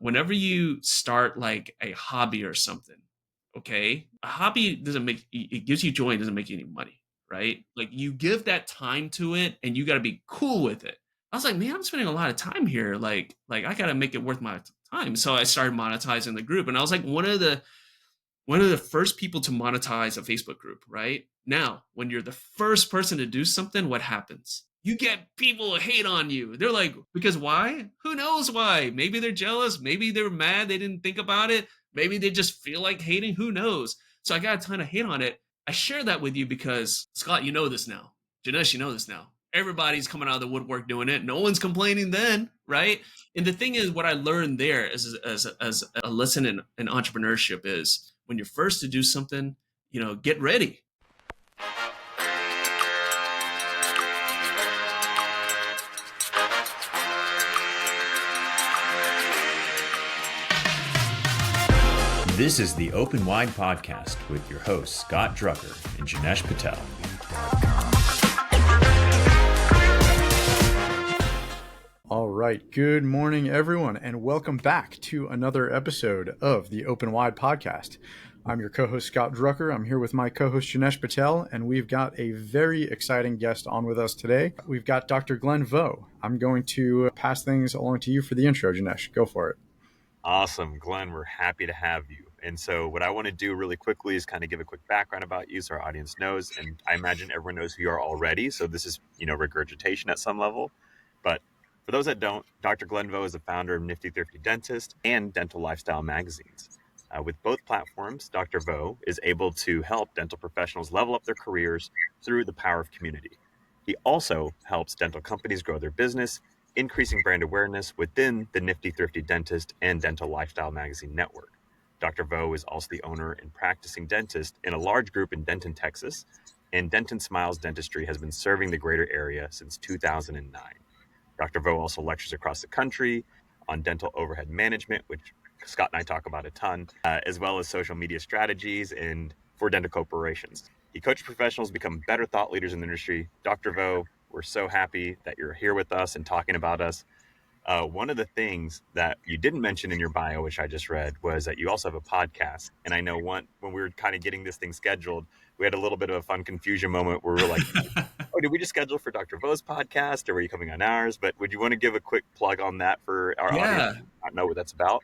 whenever you start like a hobby or something, okay, a hobby doesn't make it gives you joy and doesn't make you any money, right? Like you give that time to it and you got to be cool with it. I was like, man, I'm spending a lot of time here. Like I got to make it worth my time. So I started monetizing the group, and I was like one of the first people to monetize a Facebook group, right? Now, when you're the first person to do something, what happens? You get people hate on you. They're like, because why? Who knows why? Maybe they're jealous. Maybe they're mad. They didn't think about it. Maybe they just feel like hating. Who knows? So I got a ton of hate on it. I share that with you because, Scott, you know this now. Janesh, you know this now. Everybody's coming out of the woodwork doing it. No one's complaining then, right? And the thing is, what I learned there as a lesson in entrepreneurship is when you're first to do something, get ready. This is the Open Wide Podcast with your hosts, Scott Drucker and Jinesh Patel. All right. Good morning, everyone, and welcome back to another episode of the Open Wide Podcast. I'm your co-host, Scott Drucker. I'm here with my co-host, Jinesh Patel, and we've got a very exciting guest on with us today. We've got Dr. Glenn Vo. I'm going to pass things along to you for the intro, Jinesh. Go for it. Awesome. Glenn, we're happy to have you. And so what I want to do really quickly is kind of give a quick background about you so our audience knows. And I imagine everyone knows who you are already. So this is, regurgitation at some level. But for those that don't, Dr. Glenn Vo is the founder of Nifty Thrifty Dentist and Dental Lifestyle magazines. With both platforms, Dr. Vo is able to help dental professionals level up their careers through the power of community. He also helps dental companies grow their business, increasing brand awareness within the Nifty Thrifty Dentist and Dental Lifestyle magazine network. Dr. Vo is also the owner and practicing dentist in a large group in Denton, Texas, and Denton Smiles Dentistry has been serving the greater area since 2009. Dr. Vo also lectures across the country on dental overhead management, which Scott and I talk about a ton, as well as social media strategies and for dental corporations. He coaches professionals to become better thought leaders in the industry. Dr. Vo, we're so happy that you're here with us and talking about us. One of the things that you didn't mention in your bio, which I just read, was that you also have a podcast. And I know when we were kind of getting this thing scheduled, we had a little bit of a fun confusion moment where we were like, oh, did we just schedule for Dr. Vo's podcast or were you coming on ours? But would you want to give a quick plug on that for our audience who not know what that's about?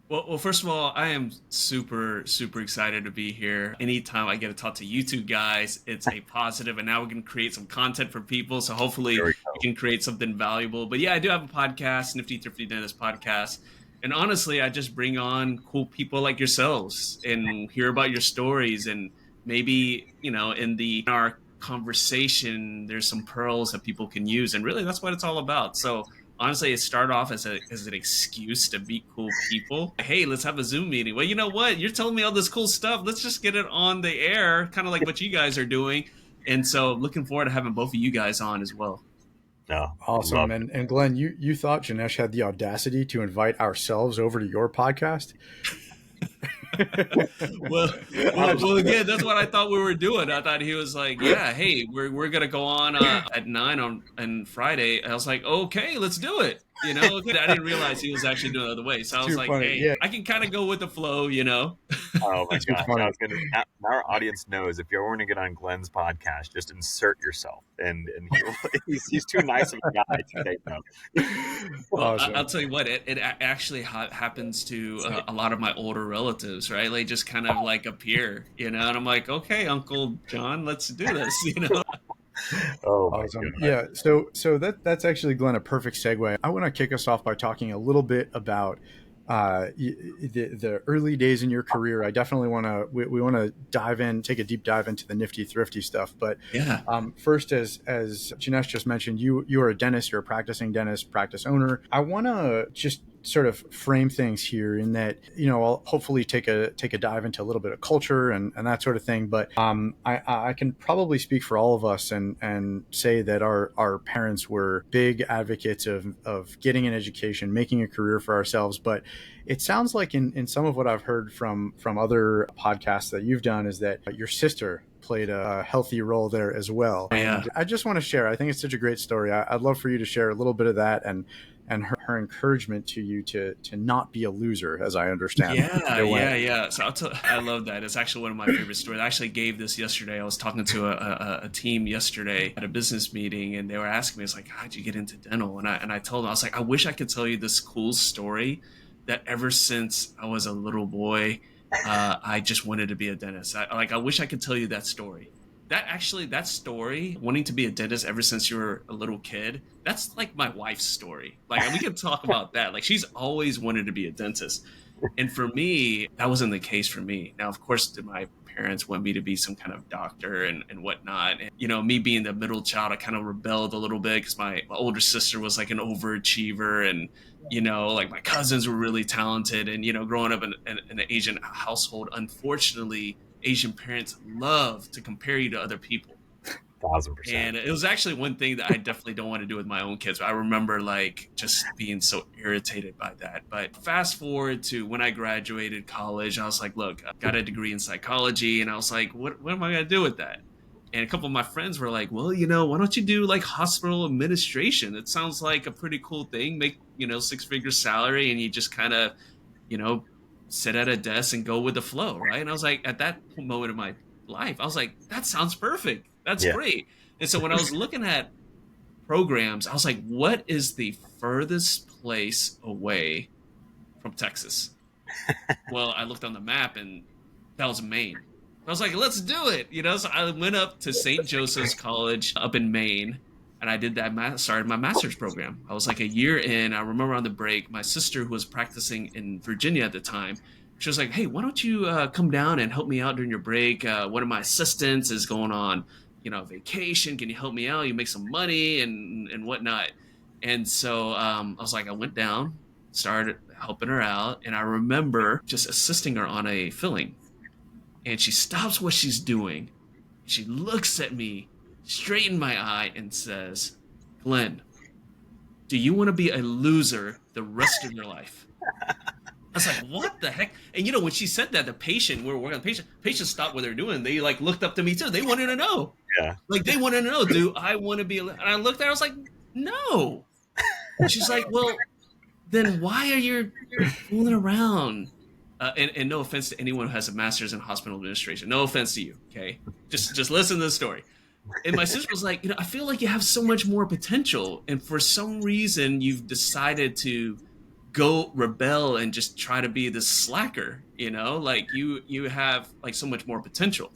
Well, first of all, I am super, super excited to be here. Anytime I get to talk to you two guys, it's a positive, and now we can create some content for people. So hopefully we can create something valuable. But yeah, I do have a podcast, Nifty Thrifty Dentist podcast. And honestly, I just bring on cool people like yourselves and hear about your stories. And maybe, in our conversation, there's some pearls that people can use. And really, that's what it's all about. So honestly, it started off as an excuse to meet cool people. Hey, let's have a Zoom meeting. Well, you know what? You're telling me all this cool stuff. Let's just get it on the air, kind of like what you guys are doing. And so looking forward to having both of you guys on as well. No, awesome. And Glenn, you thought Jinesh had the audacity to invite ourselves over to your podcast? well, again, that's what I thought we were doing. I thought he was like, yeah, hey, we're going to go on at 9 on Friday. I was like, okay, let's do it. I didn't realize he was actually doing it the other way. So I was like, funny. Hey, yeah. I can kind of go with the flow, Oh my gosh. Now our audience knows if you ever want to get on Glenn's podcast, just insert yourself. And he's too nice of a guy to take them. Well, awesome. I'll tell you what, it actually happens to a lot of my older relatives, right? They just kind of like appear, and I'm like, okay, Uncle John, let's do this, Oh, awesome. Yeah. So that's actually, Glenn, a perfect segue. I want to kick us off by talking a little bit about the early days in your career. I definitely want to, we want to take a deep dive into the Nifty Thrifty stuff. But yeah, first, as Jinesh just mentioned, you are a dentist, you're a practicing dentist, practice owner. I want to just sort of frame things here in that, I'll hopefully take a dive into a little bit of culture and that sort of thing. But I can probably speak for all of us and say that our parents were big advocates of getting an education, making a career for ourselves. But it sounds like in some of what I've heard from other podcasts that you've done is that your sister played a healthy role there as well. Yeah. And I just want to share, I think it's such a great story. I'd love for you to share a little bit of that and and her encouragement to you to not be a loser, as I understand Yeah. So I love that. It's actually one of my favorite stories. I actually gave this yesterday. I was talking to a team yesterday at a business meeting, and they were asking me, "It's like, how'd you get into dental?" And I told them, I was like, "I wish I could tell you this cool story that ever since I was a little boy, I just wanted to be a dentist. I wish I could tell you that story." That story, wanting to be a dentist ever since you were a little kid, that's like my wife's story. Like, we can talk about that. Like, she's always wanted to be a dentist. And for me, that wasn't the case for me. Now, of course, did my parents want me to be some kind of doctor and whatnot? And, me being the middle child, I kind of rebelled a little bit because my older sister was like an overachiever. And, like my cousins were really talented. And, growing up in an Asian household, unfortunately, Asian parents love to compare you to other people. 1,000%. And it was actually one thing that I definitely don't want to do with my own kids. I remember like just being so irritated by that. But fast forward to when I graduated college, I was like, look, I got a degree in psychology. And I was like, what am I going to do with that? And a couple of my friends were like, well, why don't you do like hospital administration? It sounds like a pretty cool thing. Make, 6-figure salary, and you just kind of, sit at a desk and go with the flow, right? And I was like, at that moment of my life, I was like, that sounds perfect. That's great. And so when I was looking at programs, I was like, what is the furthest place away from Texas? Well, I looked on the map, and that was Maine. I was like, let's do it. So I went up to St. Joseph's College up in Maine, and I did that. Started my master's program. I was like a year in. I remember on the break, my sister, who was practicing in Virginia at the time, she was like, hey, why don't you come down and help me out during your break? One of my assistants is going on, vacation. Can you help me out? You make some money and whatnot. And so I was like, I went down, started helping her out. And I remember just assisting her on a filling. And she stops what she's doing. She looks at me straight in my eye and says, Glenn, do you want to be a loser the rest of your life? I was like, what the heck? And when she said that, we were working on the patient stopped what they're doing. They like looked up to me too. They wanted to know. Yeah. Like they wanted to know, do I want to be and I looked at her, I was like, no. And she's like, well, then why are you fooling around? And no offense to anyone who has a master's in hospital administration. No offense to you, okay? Just listen to the story. And my sister was like, I feel like you have so much more potential. And for some reason, you've decided to go rebel and just try to be this slacker, like you have like so much more potential.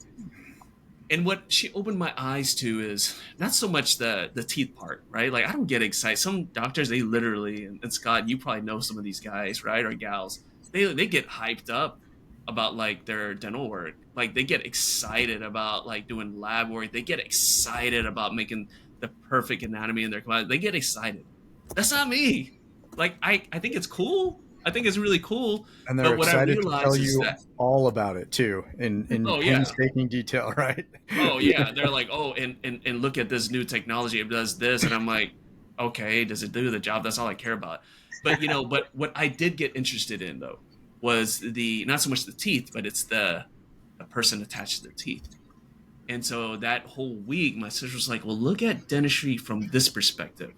And what she opened my eyes to is not so much the teeth part, right? Like I don't get excited. Some doctors, they literally, and Scott, you probably know some of these guys, right? Or gals, they get hyped up about like their dental work. Like they get excited about like doing lab work. They get excited about making the perfect anatomy in their class. They get excited. That's not me. Like I think it's cool. I think it's really cool. And they're but excited to tell you all about it too, in painstaking detail, right? Oh yeah. They're like, oh, and look at this new technology. It does this, and I'm like, okay, does it do the job? That's all I care about. But but what I did get interested in though was not so much the teeth, but it's the person attached to the teeth. And so that whole week, my sister was like, well, look at dentistry from this perspective,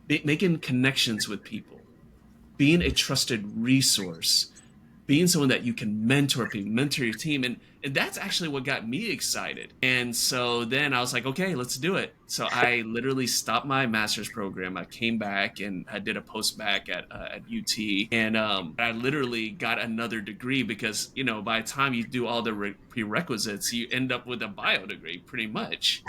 making connections with people, being a trusted resource, being someone that you can mentor people, mentor your team. And that's actually what got me excited. And so then I was like, okay, let's do it. So I literally stopped my master's program. I came back and I did a post-bac at UT. And I literally got another degree because, by the time you do all the prerequisites, you end up with a bio degree pretty much.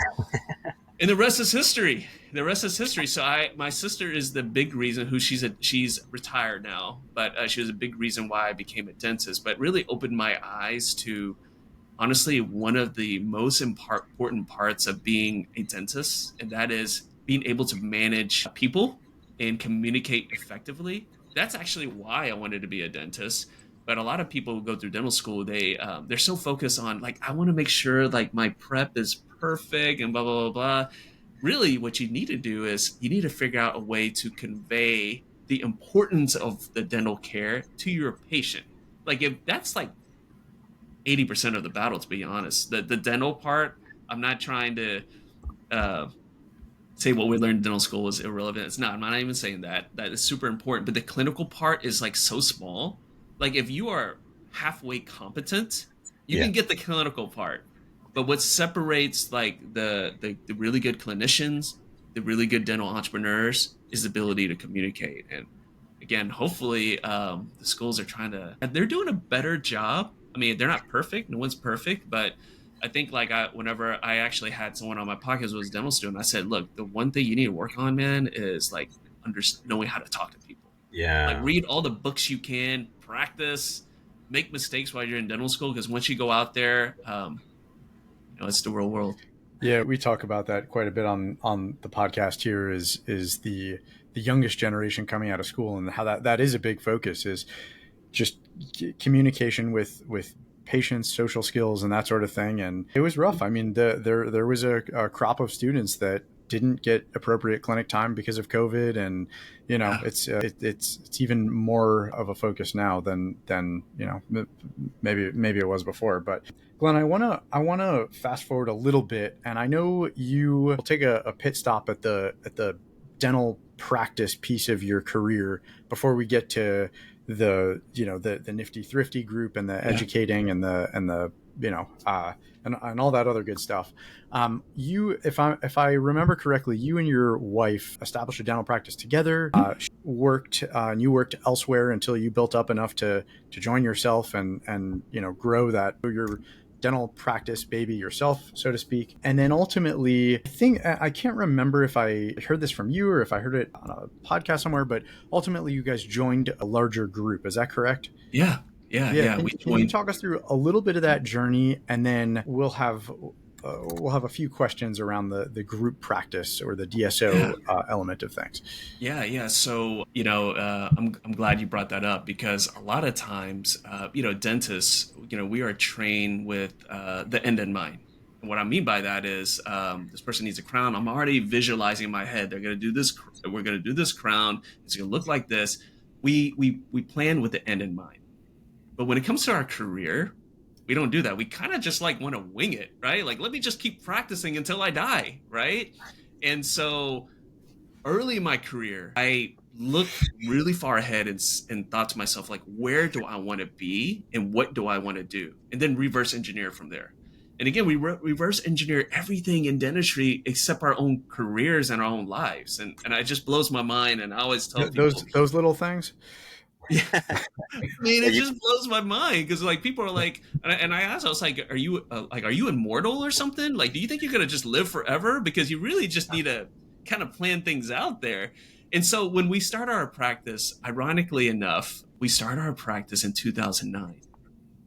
And the rest is history. So my sister is the big reason who she's retired now, but she was a big reason why I became a dentist, but really opened my eyes to honestly one of the most important parts of being a dentist. And that is being able to manage people and communicate effectively. That's actually why I wanted to be a dentist. But a lot of people who go through dental school, they're so focused on like, I want to make sure like my prep is perfect and blah, blah, blah, blah. Really what you need to do is you need to figure out a way to convey the importance of the dental care to your patient. Like if that's like 80% of the battle, to be honest, the dental part, I'm not trying to say what we learned in dental school is irrelevant. It's not. I'm not even saying that. That is super important. But the clinical part is like so small. Like if you are halfway competent, you can get the clinical part. But what separates like the really good clinicians, the really good dental entrepreneurs, is the ability to communicate. And again, hopefully the schools are they're doing a better job. I mean, they're not perfect. No one's perfect, but I think like whenever I actually had someone on my podcast who was a dental student, I said, look, the one thing you need to work on, man, is like knowing how to talk to people. Yeah. Like read all the books you can, practice, make mistakes while you're in dental school. Because once you go out there, it's the real world. Yeah, we talk about that quite a bit on the podcast here is the youngest generation coming out of school, and how that is a big focus, is just communication with patients, social skills, and that sort of thing. And it was rough. I mean, there was a crop of students that didn't get appropriate clinic time because of COVID, and it's even more of a focus now than maybe it was before. But Glenn, I wanna fast forward a little bit, and I know you will take a pit stop at the dental practice piece of your career before we get to the Nifty Thrifty group and the educating and the and all that other good stuff. If I remember correctly, you and your wife established a dental practice together, and you worked elsewhere until you built up enough to join yourself and grow your dental practice baby yourself, so to speak. And then ultimately, I can't remember if I heard this from you or if I heard it on a podcast somewhere, but ultimately you guys joined a larger group. Is that correct? Yeah. Can you talk us through a little bit of that journey, and then we'll have a few questions around the group practice or the DSO element of things. Yeah. So, I'm glad you brought that up, because a lot of times, dentists, we are trained with the end in mind. And what I mean by that is this person needs a crown. I'm already visualizing in my head, they're going to do this. We're going to do this crown. It's going to look like this. We plan with the end in mind. But when it comes to our career, we don't do that. We kind of just like want to wing it, right? Like, let me just keep practicing until I die, right? And so early in my career, I looked really far ahead and thought to myself, like, where do I want to be and what do I want to do? And then reverse engineer from there. And again, we reverse engineer everything in dentistry except our own careers and our own lives. And it just blows my mind. And I always tell people, those little things. Yeah. I mean, it just blows my mind, because like people are like, and I asked, I was like, are you immortal or something? Like, do you think you're gonna just live forever? Because you really just need to kind of plan things out there. And so when we start our practice, ironically enough, we started our practice in 2009.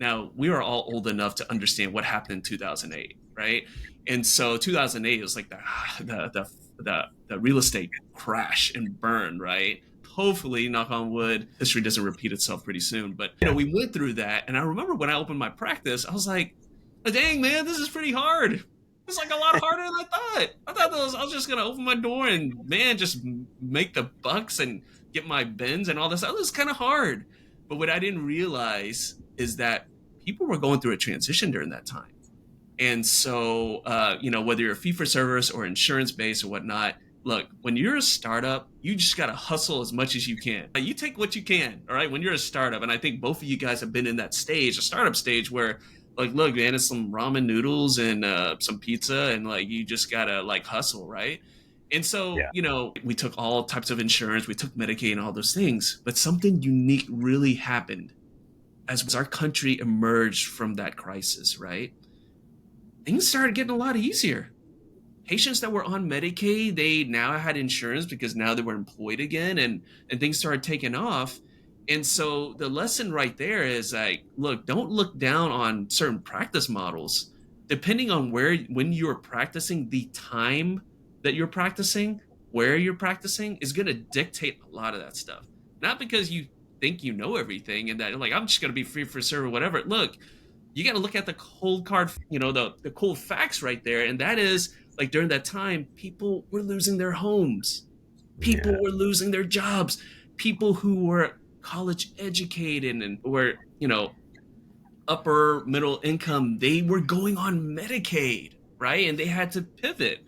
Now, we are all old enough to understand what happened in 2008, right? And so 2008 was like the real estate crash and burn, right? Hopefully, knock on wood, history doesn't repeat itself pretty soon. But we went through that, and I remember when I opened my practice, I was like, "Dang, man, this is pretty hard. It's like a lot harder than I thought. I thought I was just gonna open my door and just make the bucks and get my bins and all this. That was kind of hard. But what I didn't realize is that people were going through a transition during that time, and so whether you're a fee for service or insurance based or whatnot. Look, when you're a startup, you just got to hustle as much as you can. You take what you can, all right, when you're a startup. And I think both of you guys have been in that stage, a startup stage, where, like, look, man, it's some ramen noodles and some pizza, and, like, you just got to, like, hustle, right? And so, we took all types of insurance. We took Medicaid and all those things. But something unique really happened as our country emerged from that crisis, right? Things started getting a lot easier. Patients that were on Medicaid, they now had insurance because now they were employed again, and things started taking off. And so the lesson right there is like, look, don't look down on certain practice models. Depending on when you're practicing, the time that you're practicing, where you're practicing is going to dictate a lot of that stuff. Not because you think you know everything and that, like, I'm just going to be free for service or whatever. Look, you got to look at the cold card, the cold facts right there. And that is, like, during that time, people were losing their homes. People were losing their jobs. People who were college educated and were, upper middle income, they were going on Medicaid, right? And they had to pivot.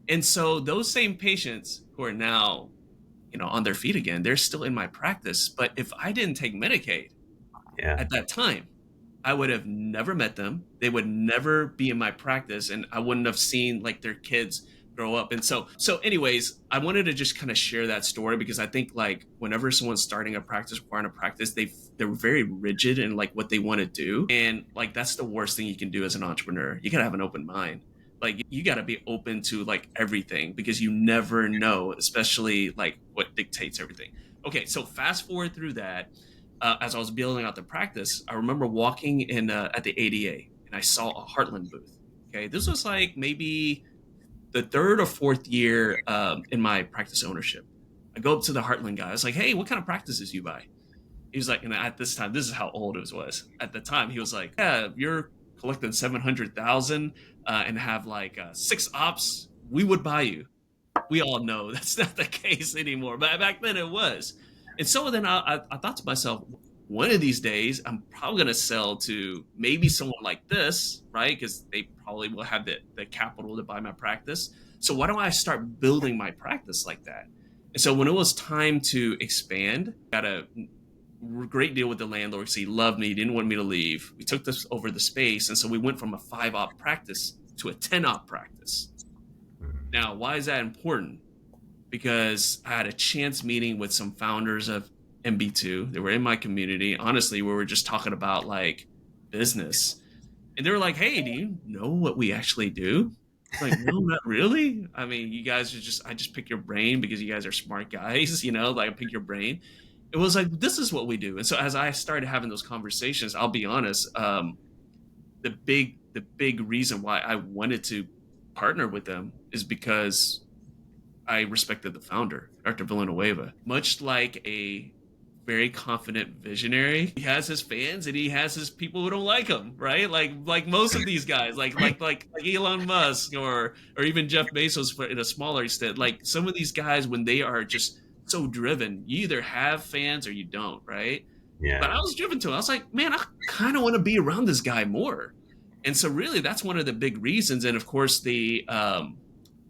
And so those same patients who are now, on their feet again, they're still in my practice. But if I didn't take Medicaid Yeah. at that time, I would have never met them. They would never be in my practice, and I wouldn't have seen like their kids grow up. And so anyways, I wanted to just kind of share that story because I think like whenever someone's starting a practice, acquiring a practice, they're very rigid in like what they want to do. And like that's the worst thing you can do as an entrepreneur. You gotta have an open mind. Like you gotta be open to like everything because you never know, especially like what dictates everything. Okay, so fast forward through that. As I was building out the practice, I remember walking in at the ADA and I saw a Heartland booth. Okay, this was like maybe the third or fourth year in my practice ownership. I go up to the Heartland guy. I was like, "Hey, what kind of practices you buy?" He was like, and at this time, this is how old it was. At the time, he was like, "Yeah, you're collecting 700,000 and have like 6 ops. We would buy you." We all know that's not the case anymore, but back then it was. And so then I thought to myself, one of these days, I'm probably going to sell to maybe someone like this, right? Because they probably will have the capital to buy my practice. So why don't I start building my practice like that? And so when it was time to expand, got a great deal with the landlord because he loved me, didn't want me to leave. We took this over the space. And so we went from a 5-op practice to a 10-op practice. Now, why is that important? Because I had a chance meeting with some founders of MB2. They were in my community. Honestly, we were just talking about like business. And they were like, "Hey, do you know what we actually do?" I'm like, "No, not really. I mean, you guys I just pick your brain because you guys are smart guys, like I pick your brain." It was like, this is what we do. And so as I started having those conversations, I'll be honest, the big reason why I wanted to partner with them is because I respected the founder, Dr. Villanueva. Much like a very confident visionary, he has his fans and he has his people who don't like him, right? Like most of these guys, like Elon Musk or even Jeff Bezos in a smaller extent. Like some of these guys, when they are just so driven, you either have fans or you don't, right? Yeah. But I was driven to it. I was like, man, I kind of want to be around this guy more. And so really that's one of the big reasons. And of course the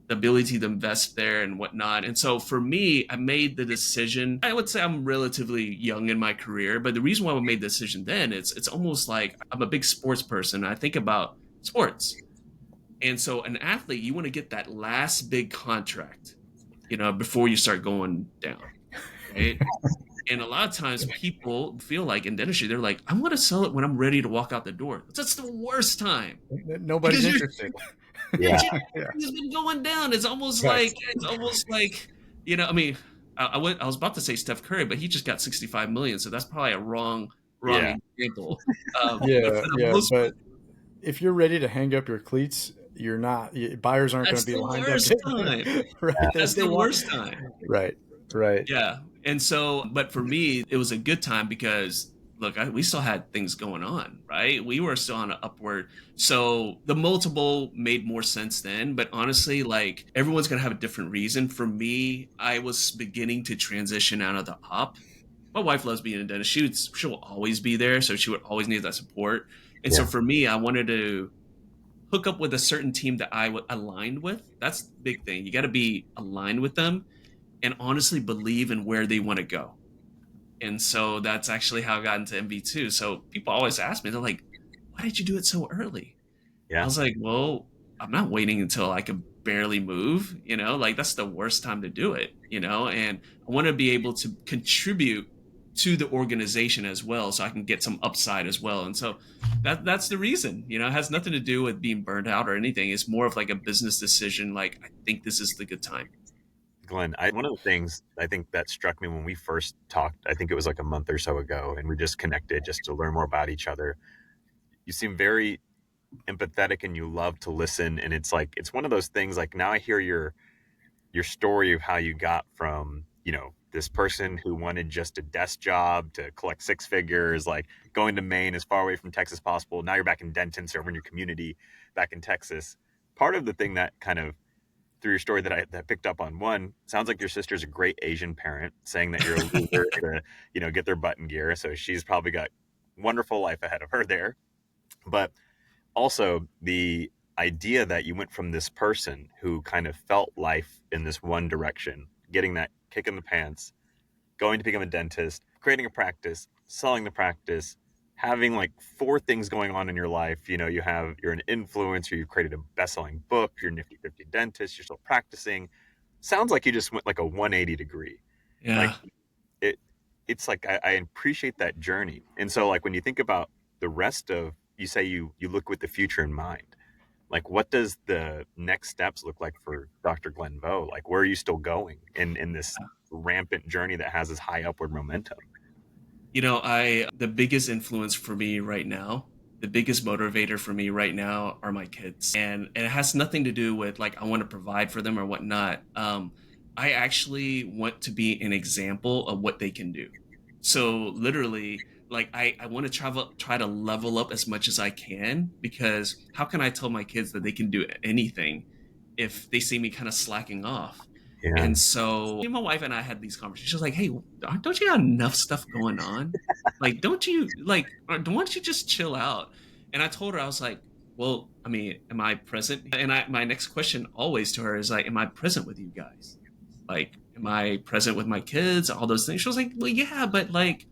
ability to invest there and whatnot. And so for me, I made the decision. I would say I'm relatively young in my career, but the reason why I made the decision then, it's almost like I'm a big sports person. I think about sports. And so an athlete, you want to get that last big contract, before you start going down, right? And a lot of times people feel like in dentistry, they're like, I'm going to sell it when I'm ready to walk out the door. That's the worst time. Nobody's interested. Yeah. It's been going down. It's almost Right. like, I mean, I was about to say Steph Curry, but he just got 65 million. So that's probably a wrong Yeah. example. But if you're ready to hang up your cleats, you're not. Buyers aren't going to be lined up. Time. Right. That's the worst time. Right. Yeah. And so, but for me, it was a good time because look, we still had things going on, right? We were still on an upward. So the multiple made more sense then. But honestly, like everyone's going to have a different reason. For me, I was beginning to transition out of the op. My wife loves being a dentist. She'll always be there. So she would always need that support. And so for me, I wanted to hook up with a certain team that I aligned with. That's the big thing. You got to be aligned with them and honestly believe in where they want to go. And so that's actually how I got into MV2. So people always ask me, they're like, why did you do it so early? Yeah. I was like, well, I'm not waiting until I can barely move, like that's the worst time to do it, and I want to be able to contribute to the organization as well so I can get some upside as well. And so that's the reason, it has nothing to do with being burned out or anything. It's more of like a business decision. Like, I think this is the good time. Glenn, one of the things I think that struck me when we first talked, I think it was like a month or so ago, and we just connected just to learn more about each other. You seem very empathetic and you love to listen. And it's like, it's one of those things like now I hear your story of how you got from, this person who wanted just a desk job to collect 6 figures, like going to Maine as far away from Texas as possible. Now you're back in Denton, serving your community back in Texas. Part of the thing that kind of through your story that I picked up on, one, sounds like your sister's a great Asian parent, saying that you're a loser to, get their butt in gear. So she's probably got wonderful life ahead of her there. But also the idea that you went from this person who kind of felt life in this one direction, getting that kick in the pants, going to become a dentist, creating a practice, selling the practice, having like 4 things going on in your life. You know, you're an influencer, you've created a best-selling book, you're Nifty Thrifty Dentist, you're still practicing. Sounds like you just went like a 180 degree. Like Yeah. it's like I appreciate that journey. And so like when you think about the rest of, you say you look with the future in mind, like what does the next steps look like for Dr. Glenn Vo? Like where are you still going in this rampant journey that has this high upward momentum? The biggest influence for me right now, the biggest motivator for me right now are my kids. And it has nothing to do with like I want to provide for them or whatnot. I actually want to be an example of what they can do. So literally, like I want to try to level up as much as I can, because how can I tell my kids that they can do anything if they see me kind of slacking off? Yeah. And so my wife and I had these conversations. She was like, "Hey, don't you have enough stuff going on? Like, don't you like? Why don't you just chill out?" And I told her, I was like, "Well, I mean, am I present?" And my next question always to her is like, "Am I present with you guys? Like, am I present with my kids? All those things." She was like, "Well, yeah, but like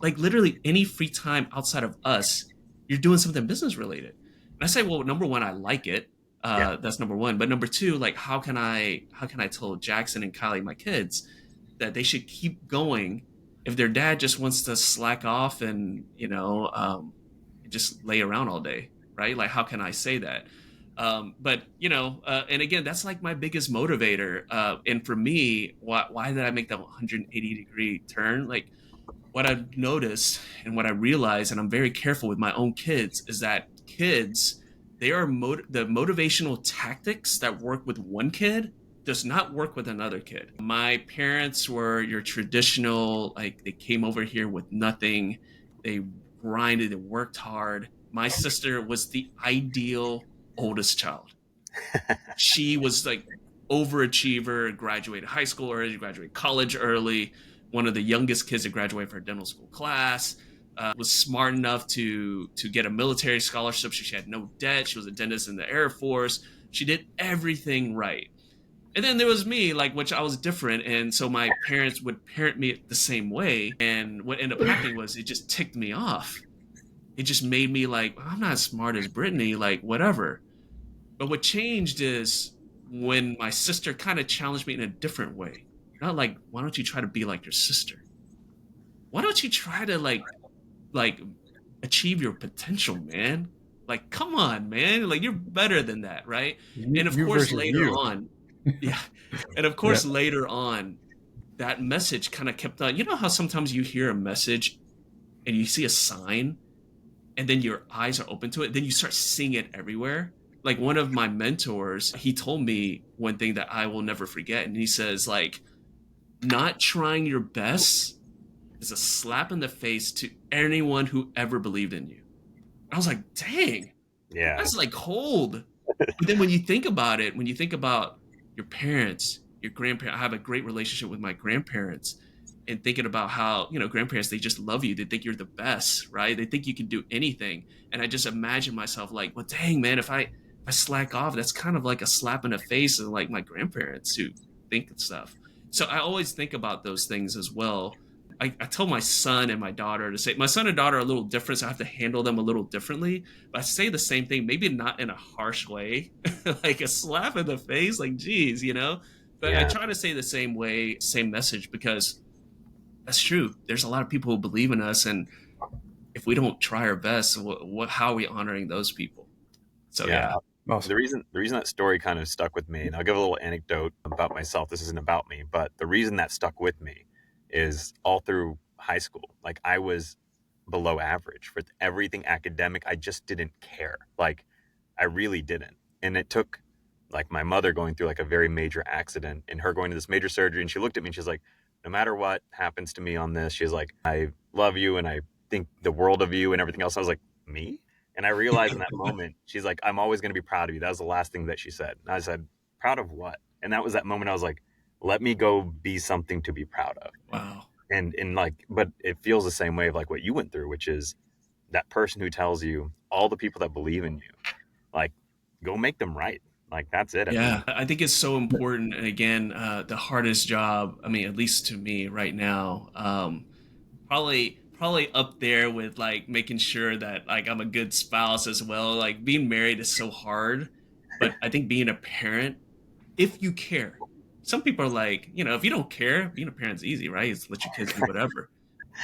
literally any free time outside of us, you're doing something business related." And I say, well, number one, I like it. Yeah. That's number one. But number two, like, how can I tell Jackson and Kylie, my kids, that they should keep going if their dad just wants to slack off and just lay around all day, right? Like, how can I say that? And again, that's like my biggest motivator. And for me, why did I make that 180-degree turn? Like, what I've noticed and what I realize, and I'm very careful with my own kids, is that kids, they are the motivational tactics that work with one kid does not work with another kid. My parents were your traditional, like they came over here with nothing. They grinded and worked hard. My sister was the ideal oldest child. She was like overachiever, graduated high school early, graduated college early, one of the youngest kids to graduate from her dental school class. Was smart enough to get a military scholarship. She had no debt. She was a dentist in the Air Force. She did everything right. And then there was me, like, which I was different. And so my parents would parent me the same way. And what ended up happening was it just ticked me off. It just made me like, I'm not as smart as Brittany, like, whatever. But what changed is when my sister kind of challenged me in a different way. Not like, why don't you try to be like your sister? Why don't you try to like achieve your potential, man? Like, come on, man. Like, you're better than that, right? And of You course, versus later you. on, yeah. And of Yeah. course, later on, that message kind of kept on. You know how sometimes you hear a message and you see a sign and then your eyes are open to it, then you start seeing it everywhere. Like one of my mentors, he told me one thing that I will never forget. And he says, like, not trying your best is a slap in the face to anyone who ever believed in you. I was like, dang, Yeah. that's like cold. But then when you think about it, when you think about your parents, your grandparents, I have a great relationship with my grandparents, and thinking about how, grandparents, they just love you. They think you're the best, right? They think you can do anything. And I just imagine myself like, well, dang, man, if I slack off, that's kind of like a slap in the face of like my grandparents who think and stuff. So I always think about those things as well. I tell my son and my daughter to say, my son and daughter are a little different, so I have to handle them a little differently. But I say the same thing, maybe not in a harsh way, like a slap in the face, like, geez, But I Yeah. try to say the same way, same message, because that's true. There's a lot of people who believe in us, and if we don't try our best, how are we honoring those people? So Yeah. yeah. Awesome. The reason that story kind of stuck with me, and I'll give a little anecdote about myself. This isn't about me, but the reason that stuck with me is all through high school. Like I was below average for everything academic. I just didn't care. Like I really didn't. And it took like my mother going through like a very major accident and her going to this major surgery. And she looked at me and she's like, no matter what happens to me on this, she's like, I love you and I think the world of you and everything else. I was like, me? And I realized in that moment, she's like, I'm always going to be proud of you. That was the last thing that she said. And I said, proud of what? And that was that moment I was like, let me go be something to be proud of. Wow. And like, but it feels the same way of like what you went through, which is that person who tells you, all the people that believe in you, like go make them right. Like that's it. Yeah, I think it's so important. And again, the hardest job, I mean, at least to me right now, probably up there with like making sure that like I'm a good spouse as well. Like being married is so hard, but I think being a parent, if you care, some people are like, if you don't care, being a parent's easy, right? It's let your kids do whatever.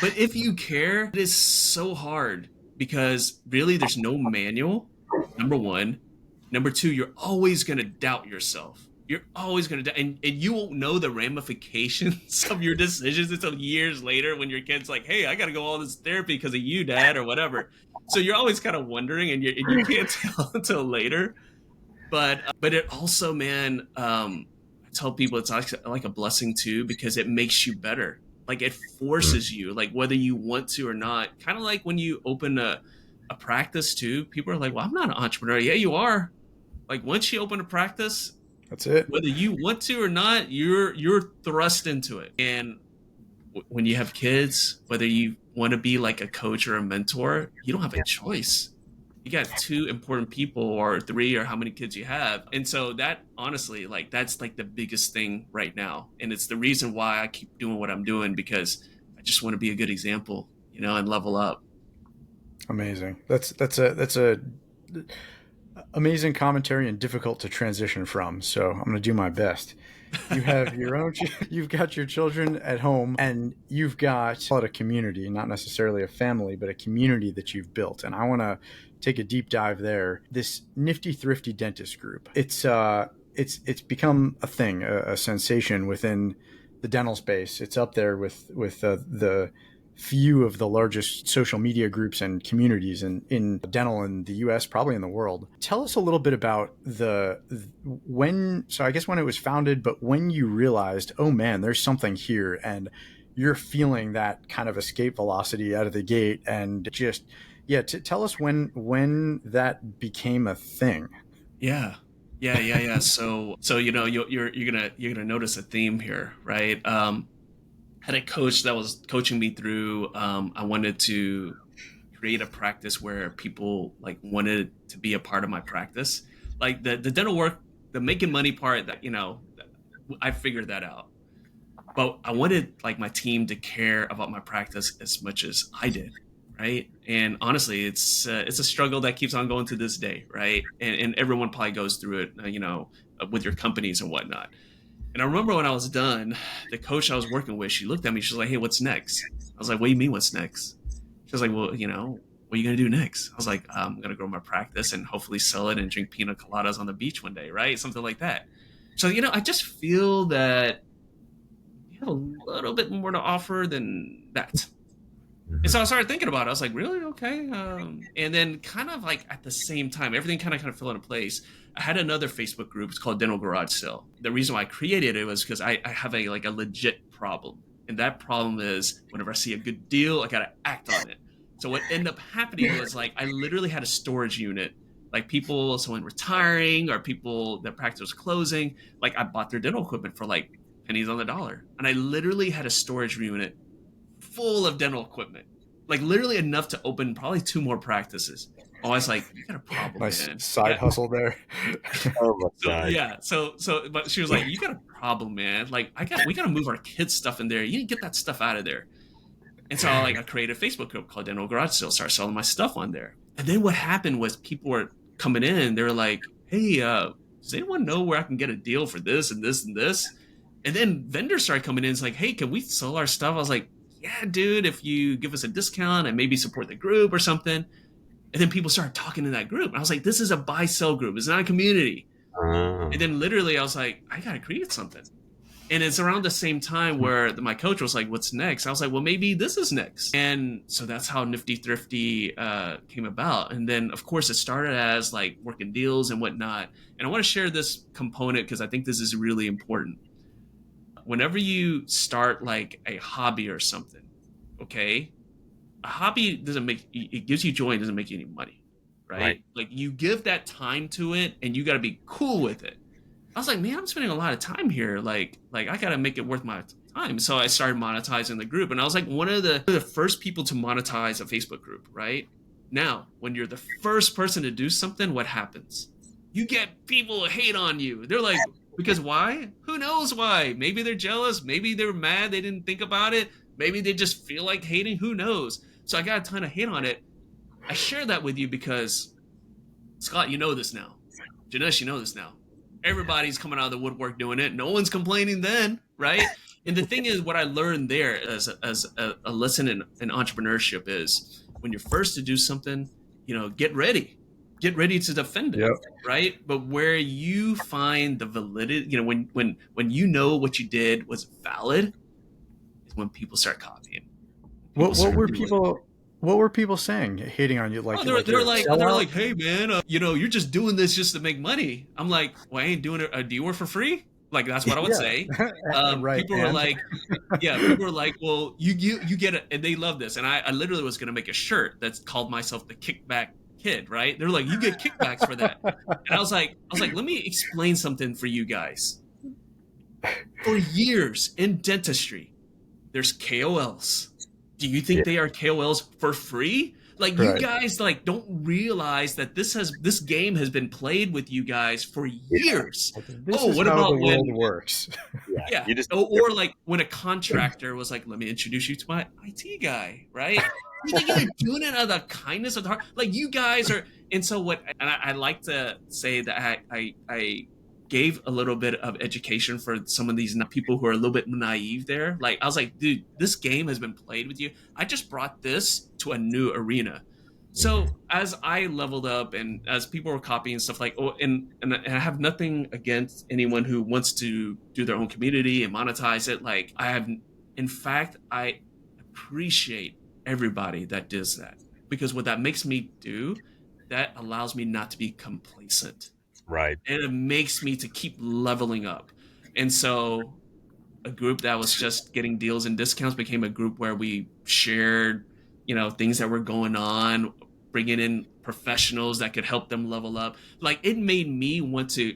But if you care, it is so hard because really there's no manual, number one. Number two, you're always going to doubt yourself. You're always going to doubt, and you won't know the ramifications of your decisions until years later when your kid's like, hey, I got to go all this therapy because of you, dad, or whatever. So you're always kind of wondering, and you can't tell until later. But it also, man, I tell people it's like a blessing too, because it makes you better. Like it forces you, like whether you want to or not. Kind of like when you open a practice too. People are like, well, I'm not an entrepreneur. Yeah, you are. Like once you open a practice, That's it. whether you want to or not, you're thrust into it. And when you have kids, whether you want to be like a coach or a mentor, you don't have a choice. You got two important people or three or how many kids you have. And so that honestly, like that's like the biggest thing right now. And it's the reason why I keep doing what I'm doing, because I just want to be a good example, and level up. Amazing. That's a amazing commentary and difficult to transition from. So I'm going to do my best. You have your own, you've got your children at home, and you've got a community, not necessarily a family, but a community that you've built. And I want to take a deep dive there. This Nifty Thrifty Dentist group, it's become a thing, a sensation within the dental space. It's up there with the few of the largest social media groups and communities in dental in the US, probably in the world. Tell us a little bit about so I guess when it was founded, but when you realized, oh man, there's something here, and you're feeling that kind of escape velocity out of the gate, and just, tell us when that became a thing. Yeah. So you're gonna notice a theme here, right? Had a coach that was coaching me through. I wanted to create a practice where people like wanted to be a part of my practice, like the dental work, the making money part. That I figured that out. But I wanted like my team to care about my practice as much as I did, right? And honestly, it's a struggle that keeps on going to this day, right? And everyone probably goes through it, with your companies and whatnot. And I remember when I was done, the coach I was working with, she looked at me. She was like, hey, what's next? I was like, what do you mean what's next? She was like, well, what are you going to do next? I was like, I'm going to grow my practice and hopefully sell it and drink pina coladas on the beach one day, right? Something like that. So, I just feel that you have a little bit more to offer than that. And so I started thinking about it. I was like, really? Okay. And then kind of like at the same time, everything kind of fell into place. I had another Facebook group. It's called Dental Garage Sale. The reason why I created it was because I have a legit problem. And that problem is whenever I see a good deal, I got to act on it. So what ended up happening was like, I literally had a storage unit. Like someone retiring or people that practice was closing. Like I bought their dental equipment for like pennies on the dollar. And I literally had a storage unit full of dental equipment, like literally enough to open probably 2 more practices. I was like, you got a problem, nice man. Side hustle there. Oh my God. So, but she was like, you got a problem, man. Like we got to move our kids' stuff in there. You need to get that stuff out of there. And so I created a Facebook group called Dental Garage Sale, started selling my stuff on there. And then what happened was people were coming in. They were like, hey, does anyone know where I can get a deal for this and this and this? And then vendors started coming in. It's like, hey, can we sell our stuff? I was like, yeah, dude, if you give us a discount and maybe support the group or something. And then people started talking in that group. And I was like, this is a buy-sell group. It's not a community. And then literally I was like, I got to create something. And it's around the same time where my coach was like, what's next? I was like, well, maybe this is next. And so that's how Nifty Thrifty came about. And then, of course, it started as like working deals and whatnot. And I want to share this component because I think this is really important. Whenever you start like a hobby or something, okay, a hobby it gives you joy and doesn't make you any money, right? Like you give that time to it and you got to be cool with it. I was like, man, I'm spending a lot of time here. Like I got to make it worth my time. So I started monetizing the group, and I was like one of the first people to monetize a Facebook group, right? Now, when you're the first person to do something, what happens? you get people hate on you. They're like, because why? Who knows why? Maybe they're jealous. Maybe they're mad. They didn't think about it. Maybe they just feel like hating. Who knows? So I got a ton of hate on it. I share that with you because, Scott, you know this now. Jinesh, you know this now. Everybody's coming out of the woodwork doing it. No one's complaining then, right? And the thing is, what I learned there as a lesson in entrepreneurship is when you're first to do something, get ready to defend it, Yep. right? But where you find the validity, when you know what you did was valid, is when people start copying. What were people saying, hating on you? Like, they're like, hey man, you're just doing this just to make money. I'm like, well, I ain't doing it. Do you work for free? Like, that's what I would say. Right, people were like, well, you get it, and they love this. And I literally was gonna make a shirt that's called myself the Kickback Kid, right? They're like, you get kickbacks for that. And I was like, let me explain something for you guys. For years in dentistry, there's KOLs. Do you think they are KOLs for free? Like, you guys don't realize that this game has been played with you guys for years. This is how the world works. Yeah. Or like when a contractor was like, let me introduce you to my IT guy, right? You think you're doing it out of the kindness of the heart? Like, you guys are. And so I like to say that I gave a little bit of education for some of these people who are a little bit naive there. Like, I was like, dude, this game has been played with you. I just brought this to a new arena. So as I leveled up and as people were copying stuff and I have nothing against anyone who wants to do their own community and monetize it. Like, in fact, I appreciate everybody that does that, because what that makes me do, that allows me not to be complacent. Right. And it makes me to keep leveling up. And so a group that was just getting deals and discounts became a group where we shared, things that were going on, bringing in professionals that could help them level up. Like, it made me want to,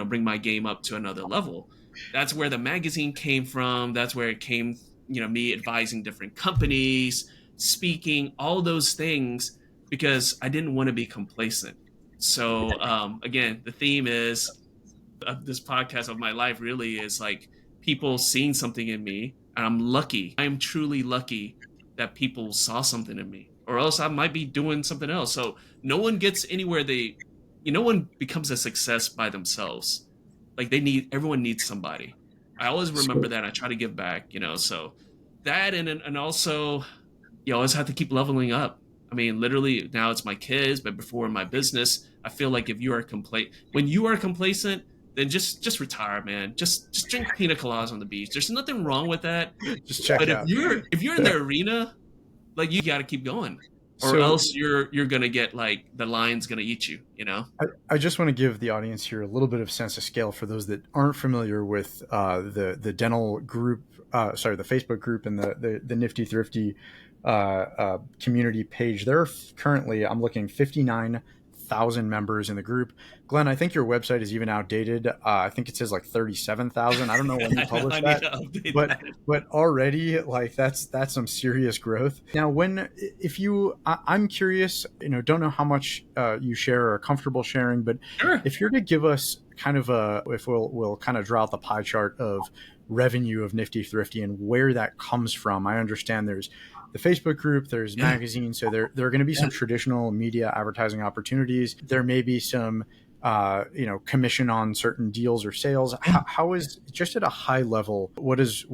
bring my game up to another level. That's where the magazine came from. That's where it came, me advising different companies, speaking, all those things, because I didn't want to be complacent. So again, the theme is of this podcast of my life really is like people seeing something in me, and I'm truly lucky that people saw something in me, or else I might be doing something else. So no one gets anywhere no one becomes a success by themselves. Like, everyone needs somebody. I always remember that. I try to give back, so that, and also you always have to keep leveling up. I mean, literally now it's my kids, but before my business, I feel like if you are when you are complacent, then just retire, man. Just drink pina coladas on the beach. There's nothing wrong with that. Just check but out. If you're in the arena, like, you got to keep going, or else you're gonna get, like, the lion's gonna eat you. I just want to give the audience here a little bit of sense of scale for those that aren't familiar with the dental group, the Facebook group and the Nifty Thrifty community page. There are currently, I'm looking, 59,000 members in the group. Glenn, I think your website is even outdated. I think it says like 37,000. I don't know when you published that, but already, like, that's some serious growth. Now, I'm curious, don't know how much you share or are comfortable sharing, but sure. If you're to give us kind of if we'll kind of draw out the pie chart of revenue of Nifty Thrifty and where that comes from. I understand there's the Facebook group, there's magazines, so there are going to be some traditional media advertising opportunities. There may be some, commission on certain deals or sales. How is, just at a high level, what does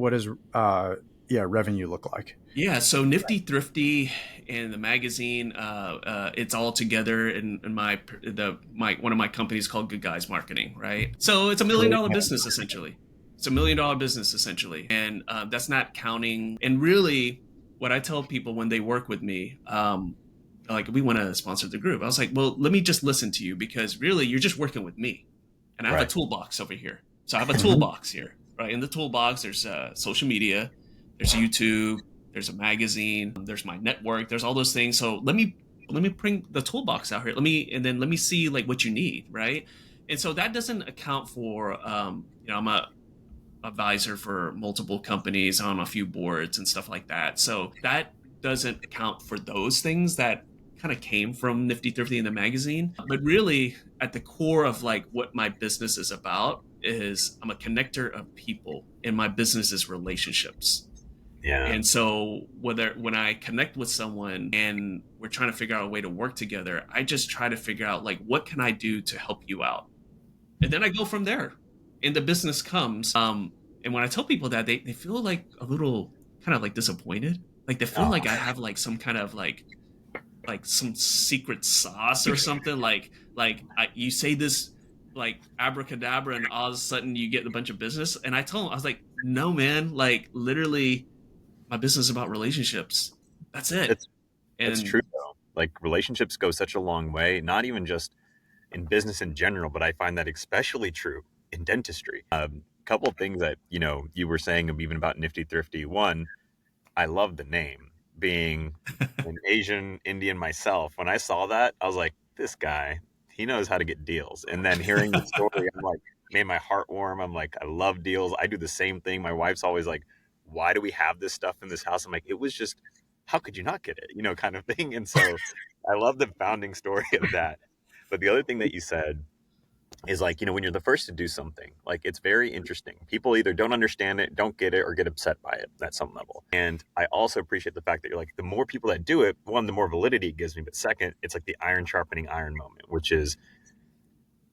revenue look like? Yeah, so Nifty Thrifty and the magazine, it's all together in one of my companies called Good Guys Marketing, right? So it's $1 million business essentially. It's $1 million business essentially, and that's not counting. And really, what I tell people when they work with me, like, we want to sponsor the group. I was like, well, let me just listen to you, because really you're just working with me, and I have a toolbox over here. So I have a toolbox here, right? In the toolbox, there's social media, there's YouTube, there's a magazine, there's my network, there's all those things. So let me bring the toolbox out here. Let me see, like, what you need, right? And so that doesn't account for, I'm a advisor for multiple companies on a few boards and stuff like that. So that doesn't account for those things that kind of came from Nifty Thrifty in the magazine. But really, at the core of like what my business is about is I'm a connector of people, and my business is relationships. Yeah. And so when I connect with someone and we're trying to figure out a way to work together, I just try to figure out like, what can I do to help you out? And then I go from there, and the business comes. And when I tell people that, they feel like a little kind of like disappointed. Like they feel Oh, like I have like some kind of like some secret sauce or something. You say this like abracadabra, and all of a sudden you get a bunch of business. And I told him, I was like, no, man, like literally my business is about relationships. That's it. it's it's And true though. Like relationships go such a long way, not even just in business in general, but I find that especially true in dentistry. Couple of things that you were saying even about Nifty Thrifty. One, I love the name. Being an Asian Indian myself, when I saw that, I was like, this guy, he knows how to get deals. And then hearing the story, I'm like, made my heart warm. I'm like, I love deals. I do the same thing. My wife's always like, why do we have this stuff in this house? I'm like, it was just, how could you not get it? Kind of thing. And so I love the founding story of that. But the other thing that you said is like, when you're the first to do something, like it's very interesting. People either don't understand it, don't get it, or get upset by it at some level. And I also appreciate the fact that you're like, the more people that do it, one, the more validity it gives me. But second, it's like the iron sharpening iron moment, which is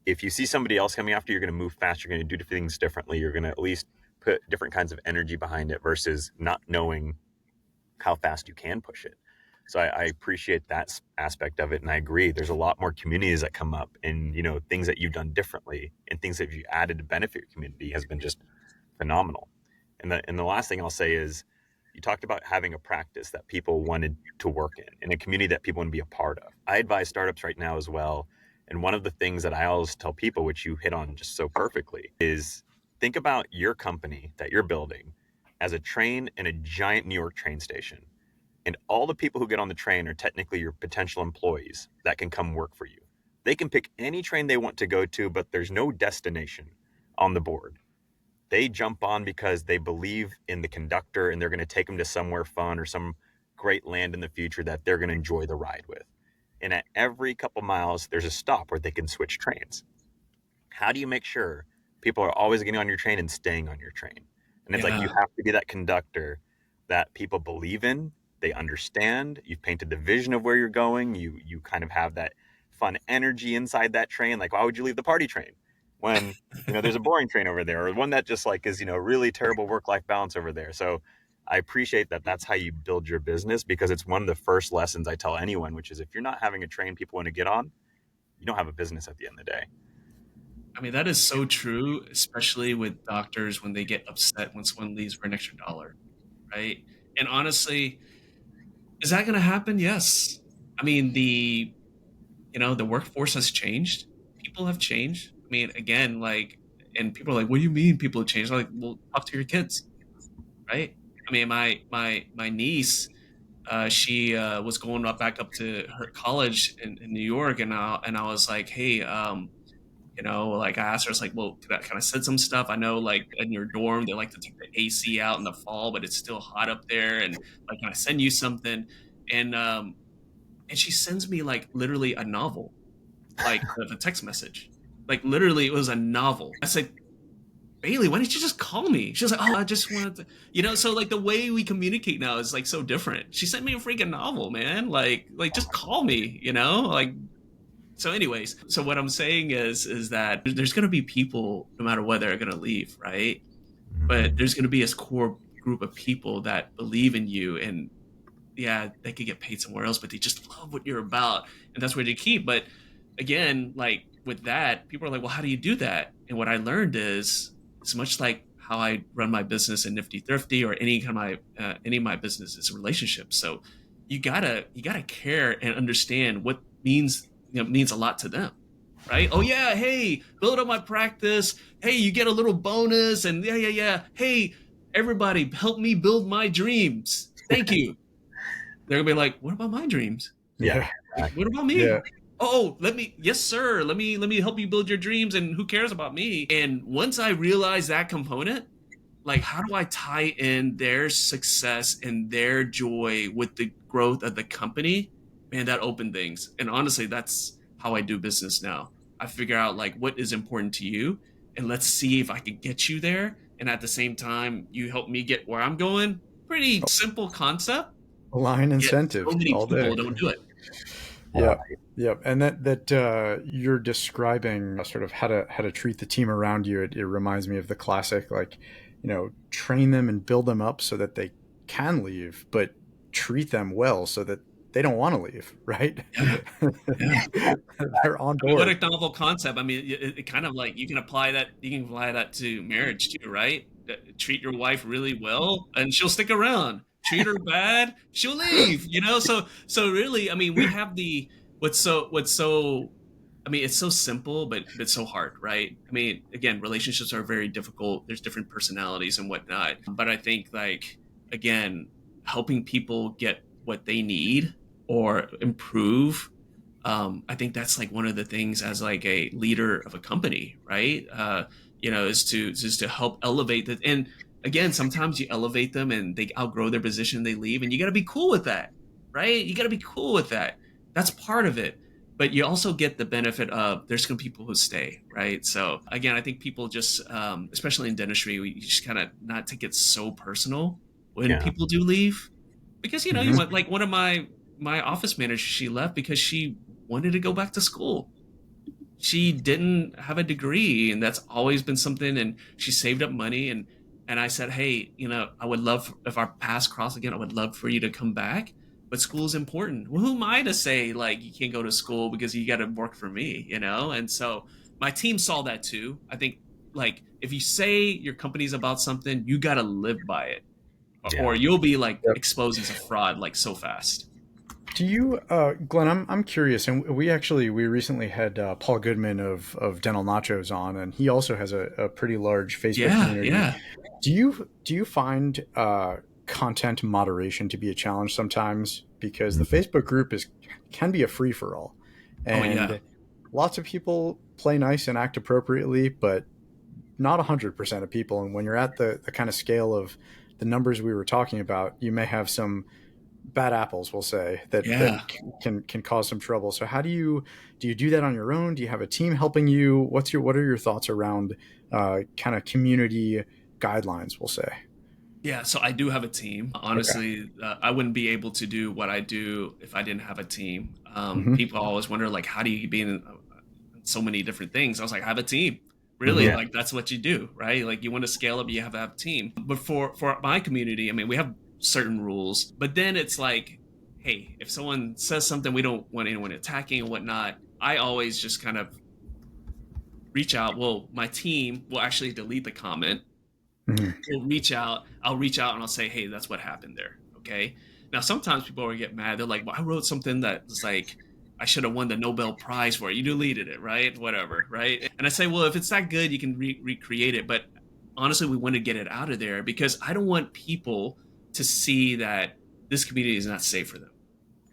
if you see somebody else coming after, you're going to move fast. You're going to do things differently. You're going to at least put different kinds of energy behind it versus not knowing how fast you can push it. So I appreciate that aspect of it. And I agree. There's a lot more communities that come up and, things that you've done differently and things that you added to benefit your community has been just phenomenal. And the last thing I'll say is you talked about having a practice that people wanted to work in a community that people want to be a part of. I advise startups right now as well. And one of the things that I always tell people, which you hit on just so perfectly, is think about your company that you're building as a train in a giant New York train station. And all the people who get on the train are technically your potential employees that can come work for you. They can pick any train they want to go to, but there's no destination on the board. They jump on because they believe in the conductor and they're going to take them to somewhere fun or some great land in the future that they're going to enjoy the ride with. And at every couple miles, there's a stop where they can switch trains. How do you make sure people are always getting on your train and staying on your train? And it's like you have to be that conductor that people believe in. They understand. You've painted the vision of where you're going. You kind of have that fun energy inside that train. Like, why would you leave the party train when there's a boring train over there, or one that just like is really terrible work-life balance over there? So I appreciate that. That's how you build your business, because it's one of the first lessons I tell anyone, which is if you're not having a train people want to get on, you don't have a business at the end of the day. I mean, that is so true, especially with doctors when they get upset when someone leaves for an extra dollar, right? And honestly, is that going to happen? Yes. I mean, the workforce has changed. People have changed. I mean, again, and people are like, what do you mean people have changed? I'm like, well, talk to your kids, right? I mean, my niece, she was going back up to her college in New York, and I was like, hey, I asked her, I was like, well, can I send some stuff? I know, like, in your dorm, they like to take the AC out in the fall, but it's still hot up there. And like, can I send you something? And she sends me like literally a novel, like the text message, like literally it was a novel. I said, Bailey, why didn't you just call me? She was like, oh, I just wanted to, so like the way we communicate now is like so different. She sent me a freaking novel, man. Like just call me, like. So anyways, so what I'm saying is that there's going to be people, no matter what, they're going to leave, right? But there's going to be a core group of people that believe in you, and yeah, they could get paid somewhere else, but they just love what you're about, and that's where they keep. But again, like with that, people are like, well, how do you do that? And what I learned is it's much like how I run my business in Nifty Thrifty or any of my businesses, relationships. So you gotta care and understand what means a lot to them, right? Oh yeah, hey, build up my practice. Hey, you get a little bonus, and yeah. Hey, everybody, help me build my dreams. Thank you. They're gonna be like, what about my dreams? Yeah. What about me? Yeah. Oh, yes, sir. Let me help you build your dreams, and who cares about me? And once I realized that component, like, how do I tie in their success and their joy with the growth of the company? man, that opened things. And honestly, that's how I do business now. I figure out like what is important to you, and let's see if I can get you there. And at the same time, you help me get where I'm going. Pretty simple concept. Align Yet so incentives many all day. people don't do it. Yeah. Yep. And that you're describing sort of how to treat the team around you. It reminds me of the classic, like, train them and build them up so that they can leave, but treat them well so that they don't want to leave, right? Yeah. They're on I mean, what board. a novel concept. I mean, it kind of like you can apply that to marriage too, right? Treat your wife really well and she'll stick around. Treat her bad, she'll leave, So really, I mean, we have what's so I mean, it's so simple, but it's so hard, right? I mean, again, relationships are very difficult. There's different personalities and whatnot. But I think like, again, helping people get what they need or improve, I think that's like one of the things as like a leader of a company, right? Is to help elevate that. And again, sometimes you elevate them and they outgrow their position, they leave, and you got to be cool with that, right? You got to be cool with that. That's part of it. But you also get the benefit of there's going to be people who stay, right? So again, I think people just, especially in dentistry, we just kind of not take it so personal when people do leave, because you want, like one of my office managers, she left because she wanted to go back to school. She didn't have a degree, and that's always been something. And she saved up money, and I said, hey, I would love, if our paths cross again, I would love for you to come back. But school is important. Well, who am I to say like you can't go to school because you got to work for me, And so my team saw that too. I think like if you say your company's about something, you got to live by it, or you'll be like exposed as a fraud like so fast. Do you, Glenn? I'm curious, and we recently had Paul Goodman of Dental Nachos on, and he also has a pretty large Facebook community. Yeah. Do you find content moderation to be a challenge sometimes, because the Facebook group can be a free for all, and lots of people play nice and act appropriately, but not 100% of people. And when you're at the kind of scale of the numbers we were talking about, you may have some bad apples, we'll say, that can cause some trouble. So how do you do that on your own? Do you have a team helping you? What are your thoughts around kind of community guidelines, we'll say? Yeah, so I do have a team. Honestly, I wouldn't be able to do what I do if I didn't have a team. People always wonder, like, how do you be in so many different things? I was like, I have a team. Really, like that's what you do, right? Like you want to scale up, you have to have a team. But for my community, I mean, we have certain rules, but then it's like, hey, if someone says something we don't want anyone attacking and whatnot, I always just kind of reach out. Well, my team will actually delete the comment. I'll reach out and I'll say, hey, that's what happened there. Okay. Now, sometimes people will get mad. They're like, well, I wrote something that was like, I should have won the Nobel Prize for it. You deleted it, right? Whatever, right? And I say, well, if it's that good, you can recreate it. But honestly, we want to get it out of there because I don't want people to see that this community is not safe for them.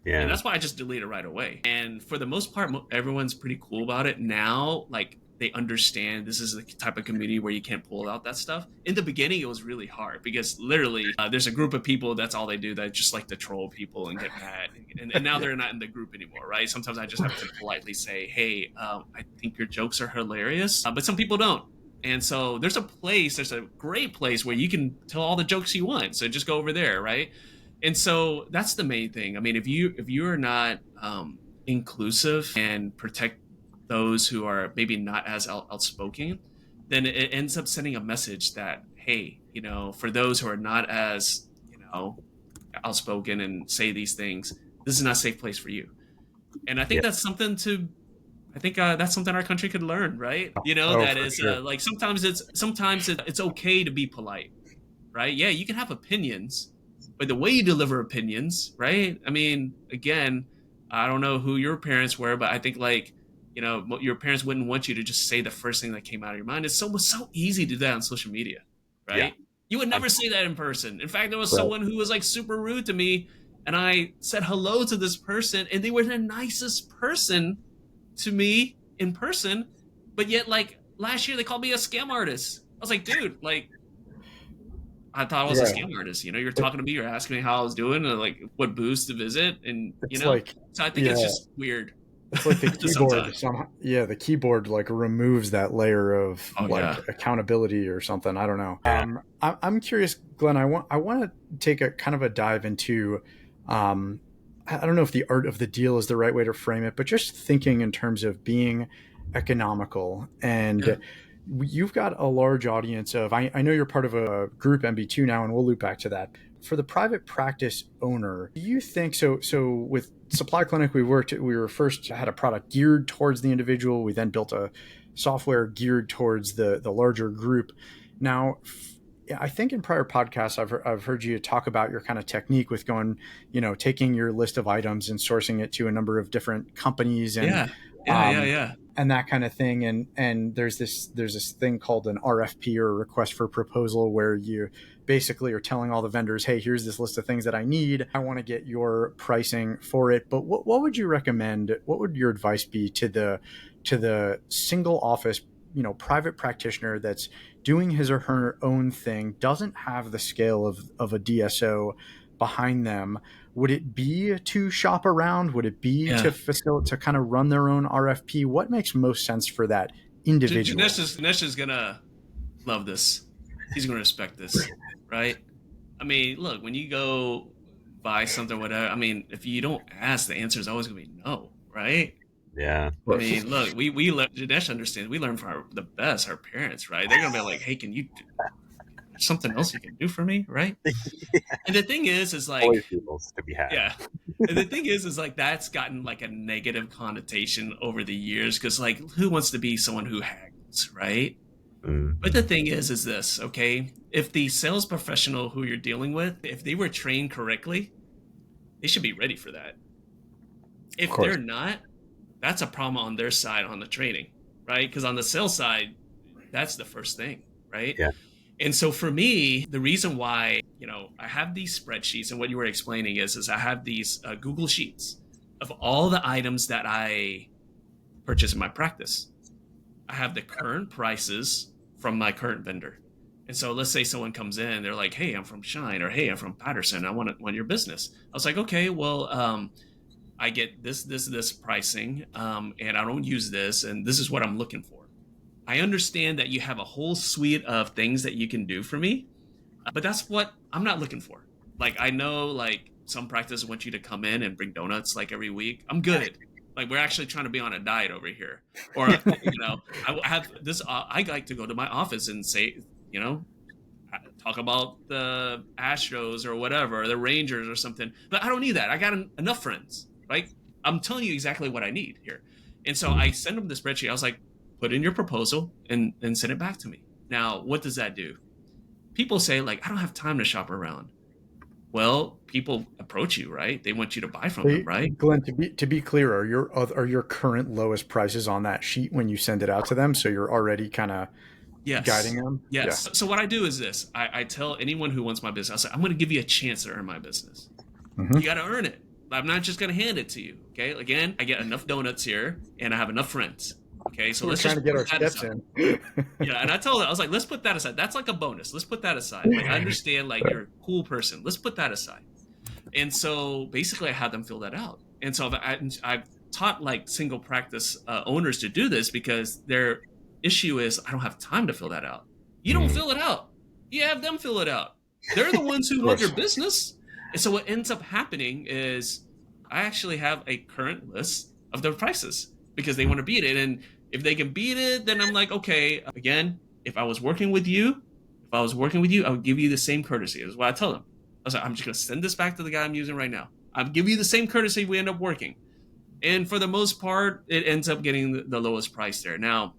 Yeah. And that's why I just delete it right away. And for the most part, everyone's pretty cool about it now. Like, they understand this is the type of community where you can't pull out that stuff. In the beginning, it was really hard because literally there's a group of people, that's all they do, that just like to troll people and get mad. And now they're not in the group anymore, right? Sometimes I just have to politely say, hey, I think your jokes are hilarious, but some people don't. And so there's a great place where you can tell all the jokes you want. So just go over there, right? And so that's the main thing. I mean, if you are not inclusive and protect those who are maybe not as outspoken, then it ends up sending a message that, hey, for those who are not as, outspoken and say these things, this is not a safe place for you. And I think that's something that's something our country could learn, right? Like sometimes it's okay to be polite, right? Yeah, you can have opinions, but the way you deliver opinions, right? I mean, again, I don't know who your parents were, but I think like, your parents wouldn't want you to just say the first thing that came out of your mind. It's so easy to do that on social media, right? Yeah. You would never say that in person. In fact, there was someone who was like super rude to me, and I said hello to this person, and they were the nicest person to me in person, but yet like last year they called me a scam artist. I was like, dude, like I thought I was a Yeah. scam artist. You're talking to me, you're asking me how I was doing, and like what booths to visit, and It's like, so I think yeah, it's just weird. it's like the keyboard Sometimes. somehow, yeah, the keyboard like removes that layer of Oh like yeah. accountability or something. I don't know. Yeah. I'm curious, Glenn. I want to take a kind of a dive into, I don't know if the art of the deal is the right way to frame it, but just thinking in terms of being economical. Yeah. And you've got a large audience of, I know you're part of a group MB2 now, and we'll loop back to that. For the private practice owner, do you think so with Supply Clinic, we were first had a product geared towards the individual. We then built a software geared towards the larger group. Now, I think in prior podcasts, I've heard you talk about your kind of technique with going, taking your list of items and sourcing it to a number of different companies and Yeah. and that kind of thing. And there's this thing called an RFP, or a request for proposal, where you basically are telling all the vendors, hey, here's this list of things that I need. I want to get your pricing for it. But what would you recommend? What would your advice be to the single office, private practitioner that's doing his or her own thing, doesn't have the scale of a DSO behind them? Would it be to shop around? Would it be Yeah. to facilitate, to kind of run their own RFP? What makes most sense for that individual? Jinesh is gonna love this. He's gonna respect this, right? I mean, look, when you go buy something, or whatever. I mean, if you don't ask, the answer is always gonna be no, right? Yeah. I mean, look, we Jinesh understands. We learn from the best, our parents, right? They're gonna be like, hey, can you do something else you can do for me, right? And the thing is like, Always people to be had. yeah. And the thing is like that's gotten like a negative connotation over the years, because like who wants to be someone who haggles, right? But the thing is this, okay? If the sales professional who you're dealing with, if they were trained correctly, they should be ready for that. If they're not, that's a problem on their side on the training, right? Because on the sales side, that's the first thing, right? Yeah. And so for me, the reason why, I have these spreadsheets, and what you were explaining is I have these Google Sheets of all the items that I purchase in my practice. I have the current prices from my current vendor. And so let's say someone comes in, they're like, hey, I'm from Shine, or hey, I'm from Patterson. I want your business. I was like, okay, well, I get this pricing, and I don't use this, and this is what I'm looking for. I understand that you have a whole suite of things that you can do for me, but that's what I'm not looking for. Like, I know like some practices want you to come in and bring donuts like every week. I'm good. Like, we're actually trying to be on a diet over here. Or, I have this, I like to go to my office and say, talk about the Astros or whatever, or the Rangers or something. But I don't need that. I got enough friends, right? I'm telling you exactly what I need here. And so I send them the spreadsheet. I was like, put in your proposal and send it back to me. Now, what does that do? People say, like, I don't have time to shop around. Well, people approach you, right? They want you to buy from them, right? Glenn, to be clear, are your current lowest prices on that sheet when you send it out to them? So you're already kind of guiding them? Yes. Yeah. So what I do is this. I tell anyone who wants my business, I say, I'm going to give you a chance to earn my business. Mm-hmm. You got to earn it. I'm not just going to hand it to you. Okay. Again, I get enough donuts here, and I have enough friends. Okay. So let's trying just to get our put that steps aside. in. Yeah. And I told her, I was like, let's put that aside. That's like a bonus. Let's put that aside. Like, I understand, like, you're a cool person. Let's put that aside. And so basically I had them fill that out. And so I've taught like single practice owners to do this, because their issue is, I don't have time to fill that out. You don't fill it out. You have them fill it out. They're the ones who want your business. And so what ends up happening is I actually have a current list of their prices, because they want to beat it. And if they can beat it, then I'm like, okay, again, if I was working with you, I would give you the same courtesy. That's what I tell them. I was like, I'm just going to send this back to the guy I'm using right now. I'll give you the same courtesy if we end up working. And for the most part, it ends up getting the lowest price there. Now,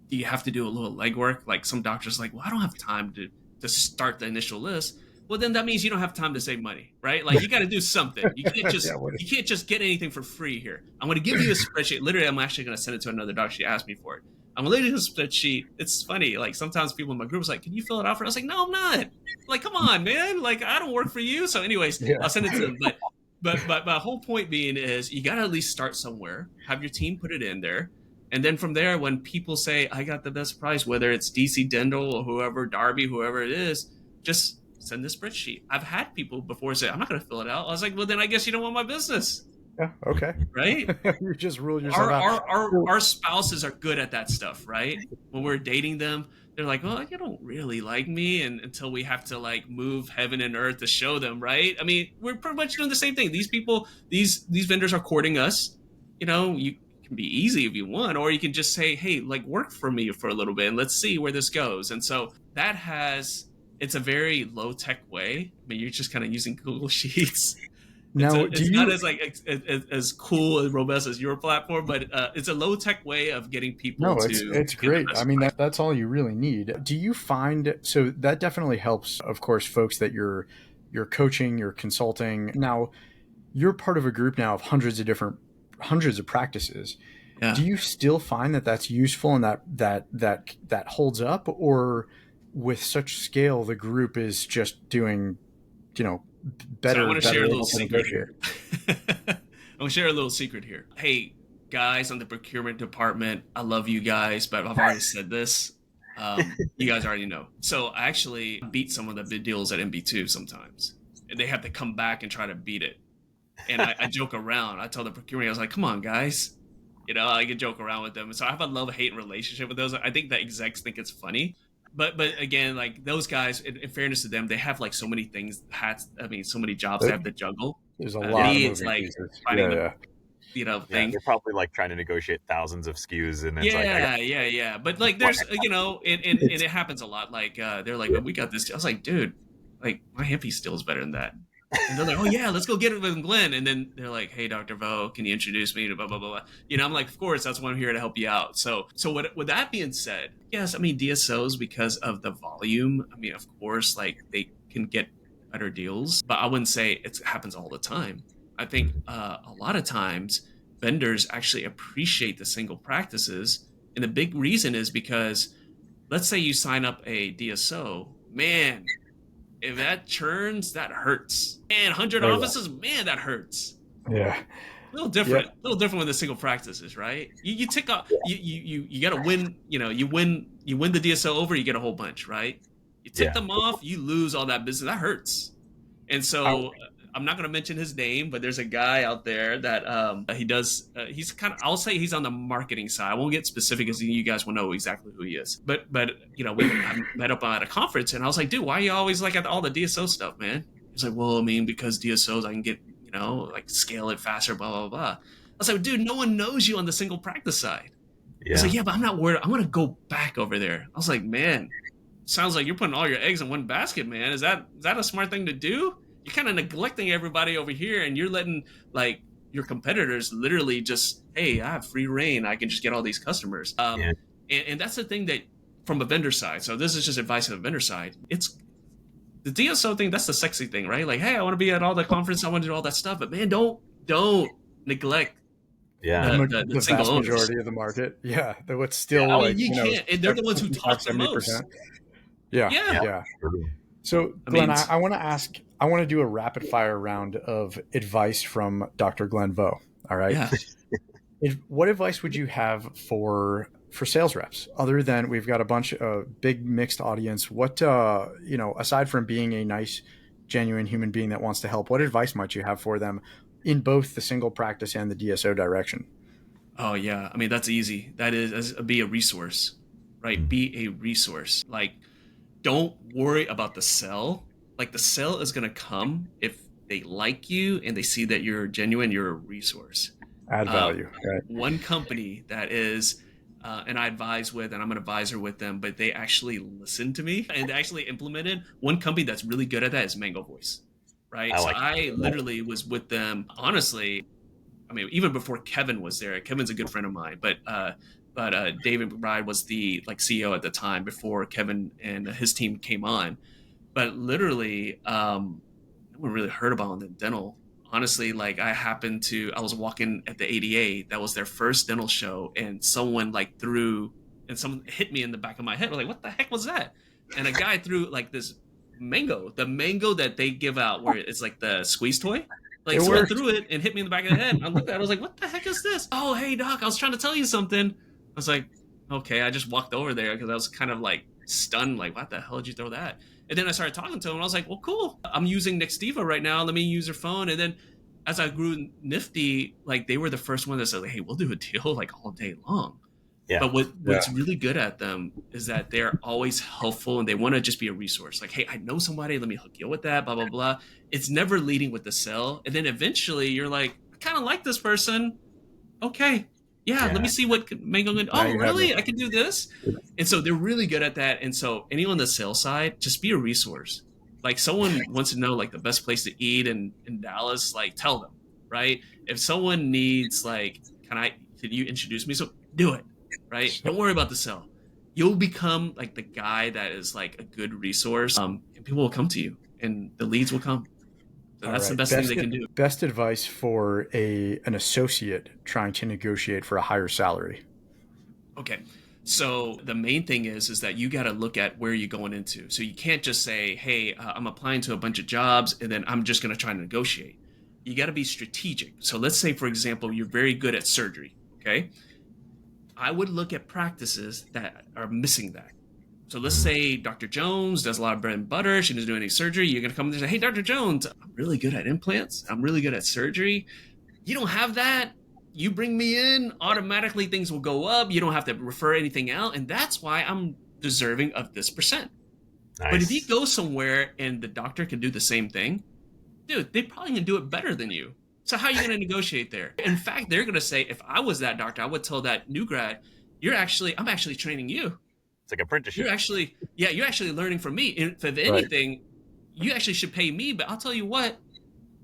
do you have to do a little legwork? Like, some doctors are like, well, I don't have time to start the initial list. Well, then that means you don't have time to save money, right? Like, you got to do something. You can't just you can't just get anything for free here. I'm going to give you a spreadsheet. Literally, I'm actually going to send it to another doctor. She asked me for it. I'm going to leave a spreadsheet. It's funny. Like, sometimes people in my group is like, can you fill it out for? I was like, no, I'm not. Like, come on, man. Like, I don't work for you. So anyways, I'll send it to them. But my whole point being is, you got to at least start somewhere. Have your team put it in there. And then from there, when people say, I got the best price, whether it's DC Dental or whoever, Darby, whoever it is, just send the spreadsheet. I've had people before say, I'm not going to fill it out. I was like, well, then I guess you don't want my business. Yeah. Okay. Right. You just ruled yourself out. Our spouses are good at that stuff, right? When we're dating them, they're like, well, you don't really like me, and until we have to like move heaven and earth to show them, right? I mean, we're pretty much doing the same thing. These people, these vendors are courting us. You know, you can be easy if you want, or you can just say, hey, like work for me for a little bit and let's see where this goes. And so it's a very low tech way. I mean, you're just kind of using Google Sheets. Now, it's not as like as cool and robust as your platform, but it's a low tech way of getting people. No, it's great. I mean, that's all you really need. Do you find so that definitely helps? Of course, folks that you're coaching, you're consulting. Now, you're part of a group now of hundreds of practices. Yeah. Do you still find that that's useful and that holds up, or with such scale, the group is just doing, better? So I want to share a little secret here. I'm going to share a little secret here. Hey, guys on the procurement department, I love you guys, but I've already said this. You guys already know. So I actually beat some of the big deals at MB2 sometimes. And they have to come back and try to beat it. And I joke around. I tell the procurement, I was like, come on, guys. I can joke around with them. So I have a love-hate relationship with those. I think the execs think it's funny. But again, like those guys, in fairness to them, they have like so many things, so many jobs they have to juggle. There's a lot of it's like finding thing. They're probably like trying to negotiate thousands of SKUs, and it's yeah. But like, there's and it happens a lot. Like they're like, we got this. I was like, dude, like my Hippie still is better than that. And they're like, oh yeah, let's go get it with Glenn. And then they're like, hey, Dr. Vo, can you introduce me to blah, blah, blah, blah. I'm like, of course, that's why I'm here to help you out. So with that being said, yes, I mean, DSOs, because of the volume, I mean, of course, like they can get better deals, but I wouldn't say it happens all the time. I think a lot of times vendors actually appreciate the single practices. And the big reason is because let's say you sign up a DSO, man, if that churns, that hurts. Man, 100 offices, man, that hurts. Yeah. A little different with the single practices, right? You tick off, you got to win, you win the DSO over, you get a whole bunch, right? You tick them off, you lose all that business. That hurts. And so I'm not going to mention his name, but there's a guy out there that he does, he's kind of, I'll say he's on the marketing side. I won't get specific because you guys will know exactly who he is. But we met up at a conference and I was like, dude, why are you always like at all the DSO stuff, man? He's like, well, I mean, because DSOs, I can get, like scale it faster, blah, blah, blah. I was like, dude, no one knows you on the single practice side. Yeah. He's like, yeah, but I'm not worried. I'm going to go back over there. I was like, man, sounds like you're putting all your eggs in one basket, man. Is that a smart thing to do? You're kind of neglecting everybody over here and you're letting like your competitors literally just, hey, I have free reign. I can just get all these customers. And that's the thing that from a vendor side. So this is just advice on the vendor side. It's the DSO thing. That's the sexy thing, right? Like, hey, I want to be at all the conference. I want to do all that stuff, but man, don't neglect the vast single majority of the market. Yeah. What's still you can't. And they're the ones who talk the most. Yeah. So Glenn, I want to do a rapid fire round of advice from Dr. Glenn Vo. All right. Yeah. What advice would you have for sales reps other than we've got a bunch of big mixed audience? What, aside from being a nice, genuine human being that wants to help, what advice might you have for them in both the single practice and the DSO direction? Oh yeah. I mean, that's easy. That is be a resource, right? Be a resource. Like, don't worry about the sell. Like the sell is going to come if they like you and they see that you're genuine, you're a resource. Add value. Right. One company that is, and I advise with, and I'm an advisor with them, but they actually listen to me and actually implemented. One company that's really good at that is Mango Voice, right? I literally was with them, honestly, I mean, even before Kevin was there. Kevin's a good friend of mine, but David McBride was the CEO at the time before Kevin and his team came on. But literally, no one really heard about the dental. Honestly, like I was walking at the ADA, that was their first dental show, and someone someone hit me in the back of my head. I was like, what the heck was that? And a guy threw like this the mango that they give out where it's like the squeeze toy. Like someone threw it and hit me in the back of the head. I looked at it, I was like, what the heck is this? Oh, hey doc, I was trying to tell you something. I was like, okay, I just walked over there because I was kind of like stunned, like, what the hell did you throw that? And then I started talking to him, and I was like, well, cool. I'm using Nextiva right now. Let me use your phone. And then as I grew Nifty, like they were the first one that said, like, hey, we'll do a deal like all day long. Yeah. But what's really good at them is that they're always helpful and they want to just be a resource. Like, hey, I know somebody, let me hook you up with that, blah, blah, blah. It's never leading with the sell. And then eventually you're like, I kind of like this person. Okay. Yeah, let me see what Mango can. Oh, really? I can do this? And so they're really good at that. And so anyone on the sales side, just be a resource. Like someone wants to know like the best place to eat in Dallas, like tell them, right? If someone needs like, can you introduce me? So do it, right? Don't worry about the sell. You'll become like the guy that is like a good resource, and people will come to you and the leads will come. So that's the best thing they can do. Best advice for an associate trying to negotiate for a higher salary. Okay. So the main thing is that you got to look at where you're going into. So you can't just say, hey, I'm applying to a bunch of jobs and then I'm just going to try to negotiate. You got to be strategic. So let's say, for example, you're very good at surgery. Okay. I would look at practices that are missing that. So let's say Dr. Jones does a lot of bread and butter. She doesn't do any surgery. You're going to come in and say, hey, Dr. Jones, I'm really good at implants. I'm really good at surgery. You don't have that. You bring me in, automatically things will go up. You don't have to refer anything out. And that's why I'm deserving of this percent. Nice. But if you go somewhere and the doctor can do the same thing, dude, they probably can do it better than you. So how are you going to negotiate there? In fact, they're going to say, if I was that doctor, I would tell that new grad, I'm actually training you. It's like apprenticeship. You're actually learning from me. And if anything, you actually should pay me. But I'll tell you what,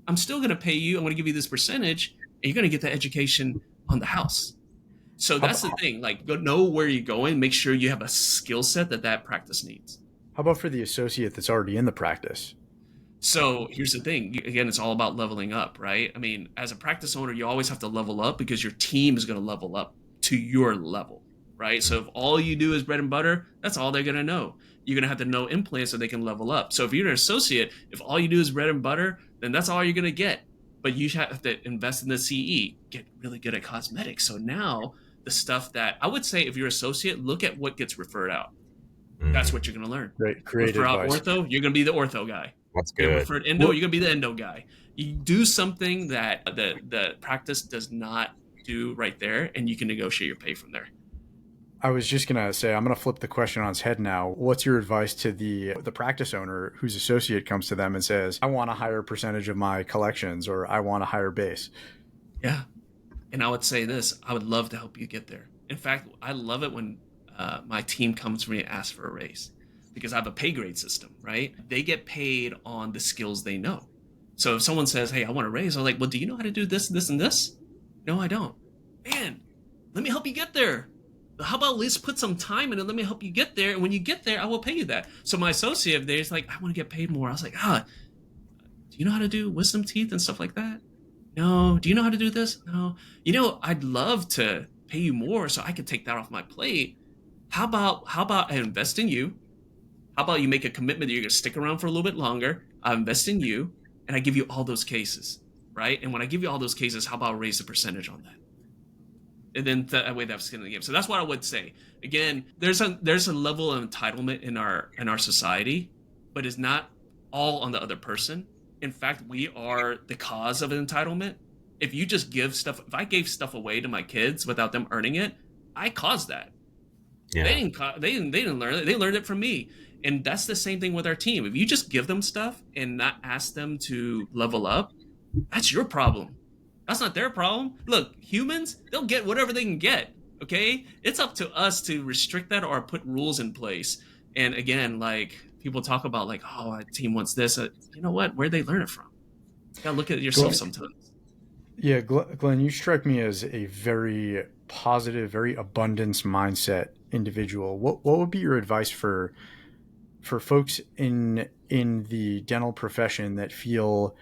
I'm still going to pay you. I'm going to give you this percentage, and you're going to get that education on the house. So that's the thing. Like, go know where you're going. Make sure you have a skill set that practice needs. How about for the associate that's already in the practice? So here's the thing. Again, it's all about leveling up, right? I mean, as a practice owner, you always have to level up because your team is going to level up to your level. Right. So if all you do is bread and butter, that's all they're going to know. You're going to have to know implants so they can level up. So if you're an associate, if all you do is bread and butter, then that's all you're going to get. But you have to invest in the CE, get really good at cosmetics. So now the stuff that I would say, if you're an associate, look at what gets referred out. That's what you're going to learn. Great advice. Refer out ortho, you're going to be the ortho guy. That's good. Get referred endo, you're going to be the endo guy. You do something that the practice does not do right there, and you can negotiate your pay from there. I was just going to say, I'm going to flip the question on its head now. What's your advice to the practice owner whose associate comes to them and says, I want a higher percentage of my collections, or I want a higher base? Yeah. And I would say this, I would love to help you get there. In fact, I love it when my team comes to me and asks for a raise because I have a pay grade system, right? They get paid on the skills they know. So if someone says, hey, I want a raise, I'm like, well, do you know how to do this, this, and this? No, I don't. Man, let me help you get there. How about let's put some time in it? Let me help you get there. And when you get there, I will pay you that. So my associate there is like, I want to get paid more. I was like, do you know how to do wisdom teeth and stuff like that? No. Do you know how to do this? No. I'd love to pay you more so I could take that off my plate. How about I invest in you? How about you make a commitment that you're going to stick around for a little bit longer? I invest in you and I give you all those cases, right? And when I give you all those cases, how about I raise the percentage on that? And then that way that's skin in the game. So that's what I would say. Again, there's a level of entitlement in our society, but it's not all on the other person. In fact, we are the cause of entitlement. If you just give stuff, if I gave stuff away to my kids without them earning it, I caused that. Yeah. They didn't learn it. They learned it from me. And that's the same thing with our team. If you just give them stuff and not ask them to level up, that's your problem. That's not their problem. Look, humans, they'll get whatever they can get, okay? It's up to us to restrict that or put rules in place. And again, like people talk about like, oh, our team wants this. You know what? Where'd they learn it from? You gotta look at yourself sometimes. Yeah, Glenn, you strike me as a very positive, very abundance mindset individual. What would be your advice for folks in the dental profession that feel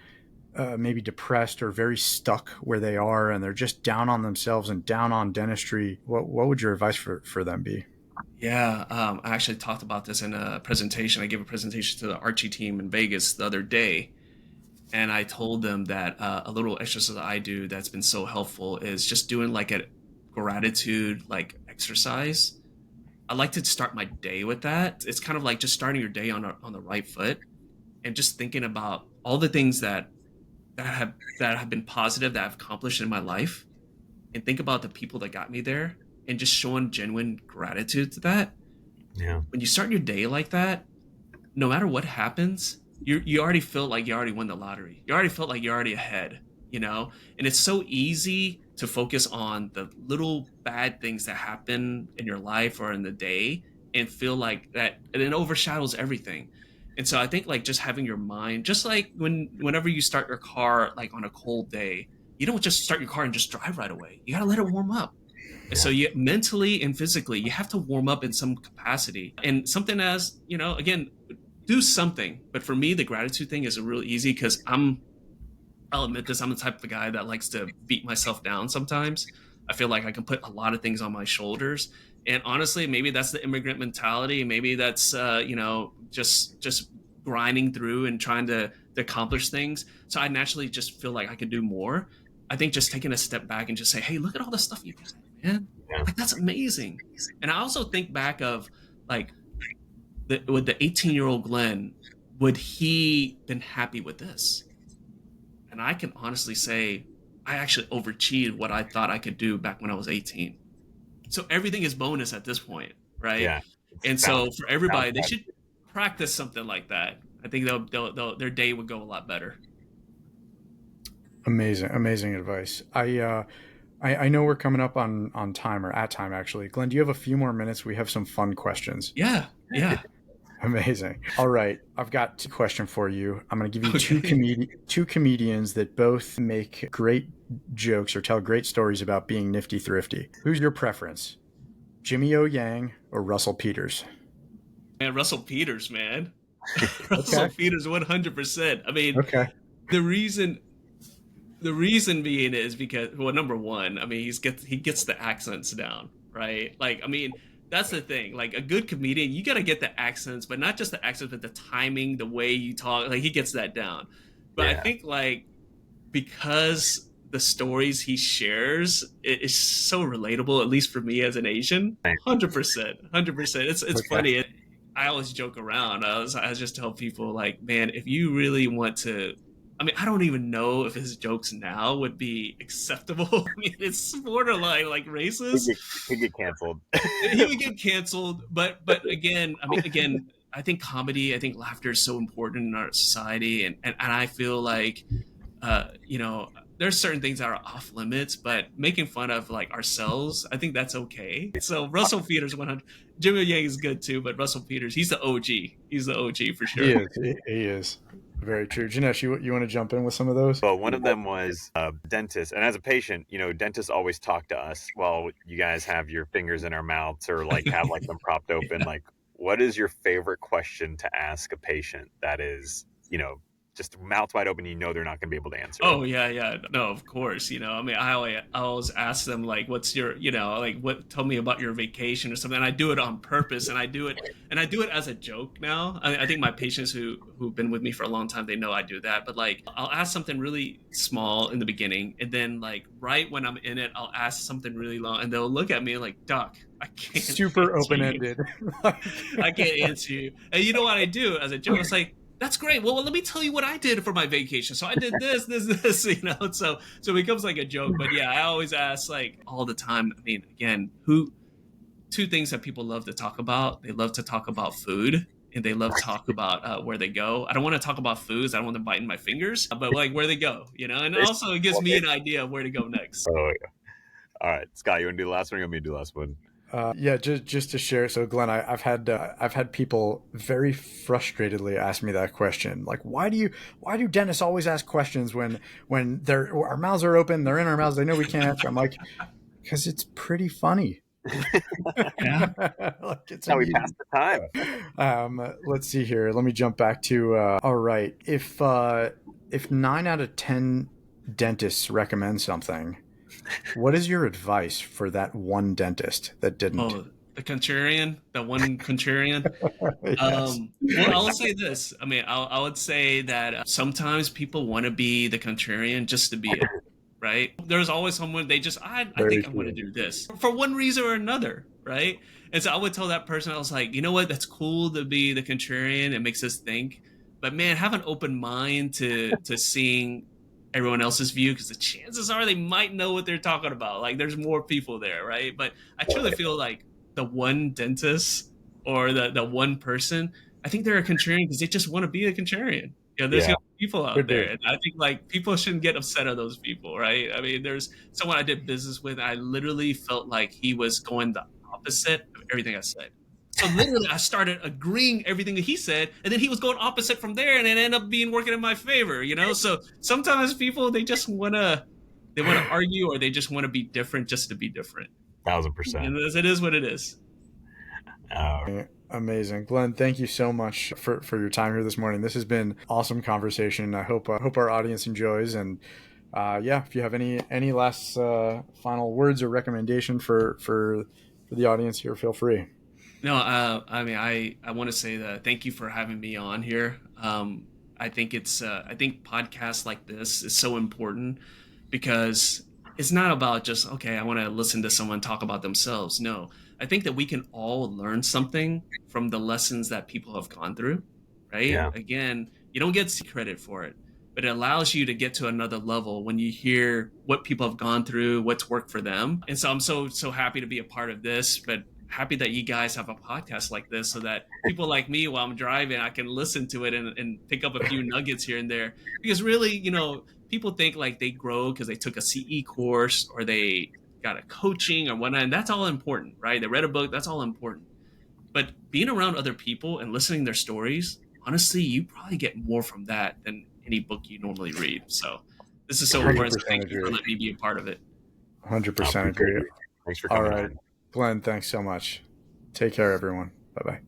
maybe depressed or very stuck where they are and they're just down on themselves and down on dentistry? What would your advice for them be? Yeah, I actually talked about this in a presentation. I gave a presentation to the Archie team in Vegas the other day, and I told them that a little exercise that I do that's been so helpful is just doing like a gratitude like exercise. I like to start my day with that. It's kind of like just starting your day on the right foot and just thinking about all the things that have been positive that I've accomplished in my life, and think about the people that got me there and just showing genuine gratitude to that. Yeah. When you start your day like that, no matter what happens, you already feel like you already won the lottery. You already felt like you're already ahead, you know? And it's so easy to focus on the little bad things that happen in your life or in the day and feel like that, and it overshadows everything. And so I think like just having your mind, just like whenever you start your car like on a cold day, you don't just start your car and just drive right away. You got to let it warm up. And so you mentally and physically, you have to warm up in some capacity. And something as, again, do something. But for me, the gratitude thing is real easy because I'll admit this, I'm the type of guy that likes to beat myself down sometimes. I feel like I can put a lot of things on my shoulders. And honestly, maybe that's the immigrant mentality. Maybe that's, just grinding through and trying to accomplish things. So I naturally just feel like I could do more. I think just taking a step back and just say, hey, look at all the stuff you did, man. Yeah. Like, that's amazing. And I also think back of like with the 18-year-old Glenn, would he been happy with this? And I can honestly say I actually overachieved what I thought I could do back when I was 18. So everything is bonus at this point, right? Yeah. And so for everybody, they should practice something like that. I think their day would go a lot better. Amazing advice. I know we're coming up on time, or at time actually. Glenn, do you have a few more minutes? We have some fun questions. Yeah. Amazing. All right, I've got a question for you. I'm going to give you two comedians that both make great jokes or tell great stories about being nifty thrifty. Who's your preference? Jimmy O Yang or Russell Peters? Man, Russell Peters, man. Russell Peters, 100%. I mean, the reason being is because, well, number one, I mean, he gets the accents down, right? Like, I mean, that's the thing. Like, a good comedian, you got to get the accents, but not just the accents, but the timing, the way you talk. Like, he gets that down. But I think, like, because the stories he shares it is so relatable, at least for me as an Asian, 100%. It's funny. I always joke around. I just tell people, like, man, if you really want to, I mean, I don't even know if his jokes now would be acceptable. I mean, it's borderline like racist. He'd get canceled. He would get canceled. But again, I think comedy, I think laughter is so important in our society, and I feel like, there's certain things that are off limits, but making fun of like ourselves, I think that's okay. So Russell Peters, 100. Jimmy Yang is good too, but Russell Peters, he's the OG. He's the OG for sure. He is. Very true. Jinesh, you want to jump in with some of those? Well, one of them was a dentist. And as a patient, dentists always talk to us while you guys have your fingers in our mouths or like have like them propped open. Like, what is your favorite question to ask a patient that is, just mouth wide open, they're not going to be able to answer? Oh, yeah. No, of course. I mean, I always ask them, like, what's your, tell me about your vacation or something. And I do it on purpose, and I do it as a joke now. I think my patients who've been with me for a long time, they know I do that. But like, I'll ask something really small in the beginning, and then like right when I'm in it, I'll ask something really long, and they'll look at me like, Doc, I can't. Super open-ended. I can't answer you. And you know what I do as a joke? It's like, that's great. Well, let me tell you what I did for my vacation. So I did this, so it becomes like a joke. But yeah, I always ask like all the time. I mean, again, two things that people love to talk about. They love to talk about food, and they love to talk about where they go. I don't want to talk about foods. I don't want to bite in my fingers, but like where they go, and also it gives me an idea of where to go next. Oh, yeah. All right, Scott, you want to do the last one or you want me to do the last one? Just to share. So Glenn, I've had people very frustratedly ask me that question. Like, why do dentists always ask questions when our mouths are open, they're in our mouths, they know we can't answer? I'm like, because it's pretty funny. Yeah. Like, it's how we pass the time. Let's see here. Let me jump back to, all right. If 9 out of 10 dentists recommend something, what is your advice for that one dentist that didn't? Oh, the contrarian, the one contrarian. Yes. Well, I'll say this. I mean, I would say that sometimes people want to be the contrarian just to be it. right? There's always someone I Very think I'm going to true. do this for one reason or another, right? And so I would tell that person, I was like, you know what? That's cool to be the contrarian. It makes us think, but man, have an open mind to seeing everyone else's view, because the chances are they might know what they're talking about. Like there's more people there, right? But I truly feel like the one dentist or the one person, I think they're a contrarian because they just want to be a contrarian. There's Yeah. gonna be people out Could there, be. and I think like people shouldn't get upset at those people, right? I mean, there's someone I did business with, and I literally felt like he was going the opposite of everything I said. So literally, I started agreeing everything that he said, and then he was going opposite from there, and it ended up being working in my favor. So sometimes people they want to argue, or they just want to be different just to be different, 1000%. and it is what it is. Amazing. Glenn, thank you so much for your time here this morning. This has been awesome conversation. I hope our audience enjoys. And if you have any last final words or recommendation for the audience here, feel free. No, I mean, I want to say that thank you for having me on here. I think I think podcasts like this is so important because it's not about just, okay, I want to listen to someone talk about themselves. No, I think that we can all learn something from the lessons that people have gone through, right? Yeah. Again, you don't get credit for it, but it allows you to get to another level when you hear what people have gone through, what's worked for them. And so I'm so happy to be a part of this, but happy that you guys have a podcast like this so that people like me, while I'm driving, I can listen to it and pick up a few nuggets here and there. Because really, people think like they grow because they took a CE course or they got a coaching or whatnot, and that's all important, right? They read a book, that's all important. But being around other people and listening to their stories, honestly, you probably get more from that than any book you normally read. So this is so important. So 100% thank you for agree. letting me be a part of it. 100% agree. Thanks for All coming right, on. Glenn, thanks so much. Take care, everyone. Bye-bye.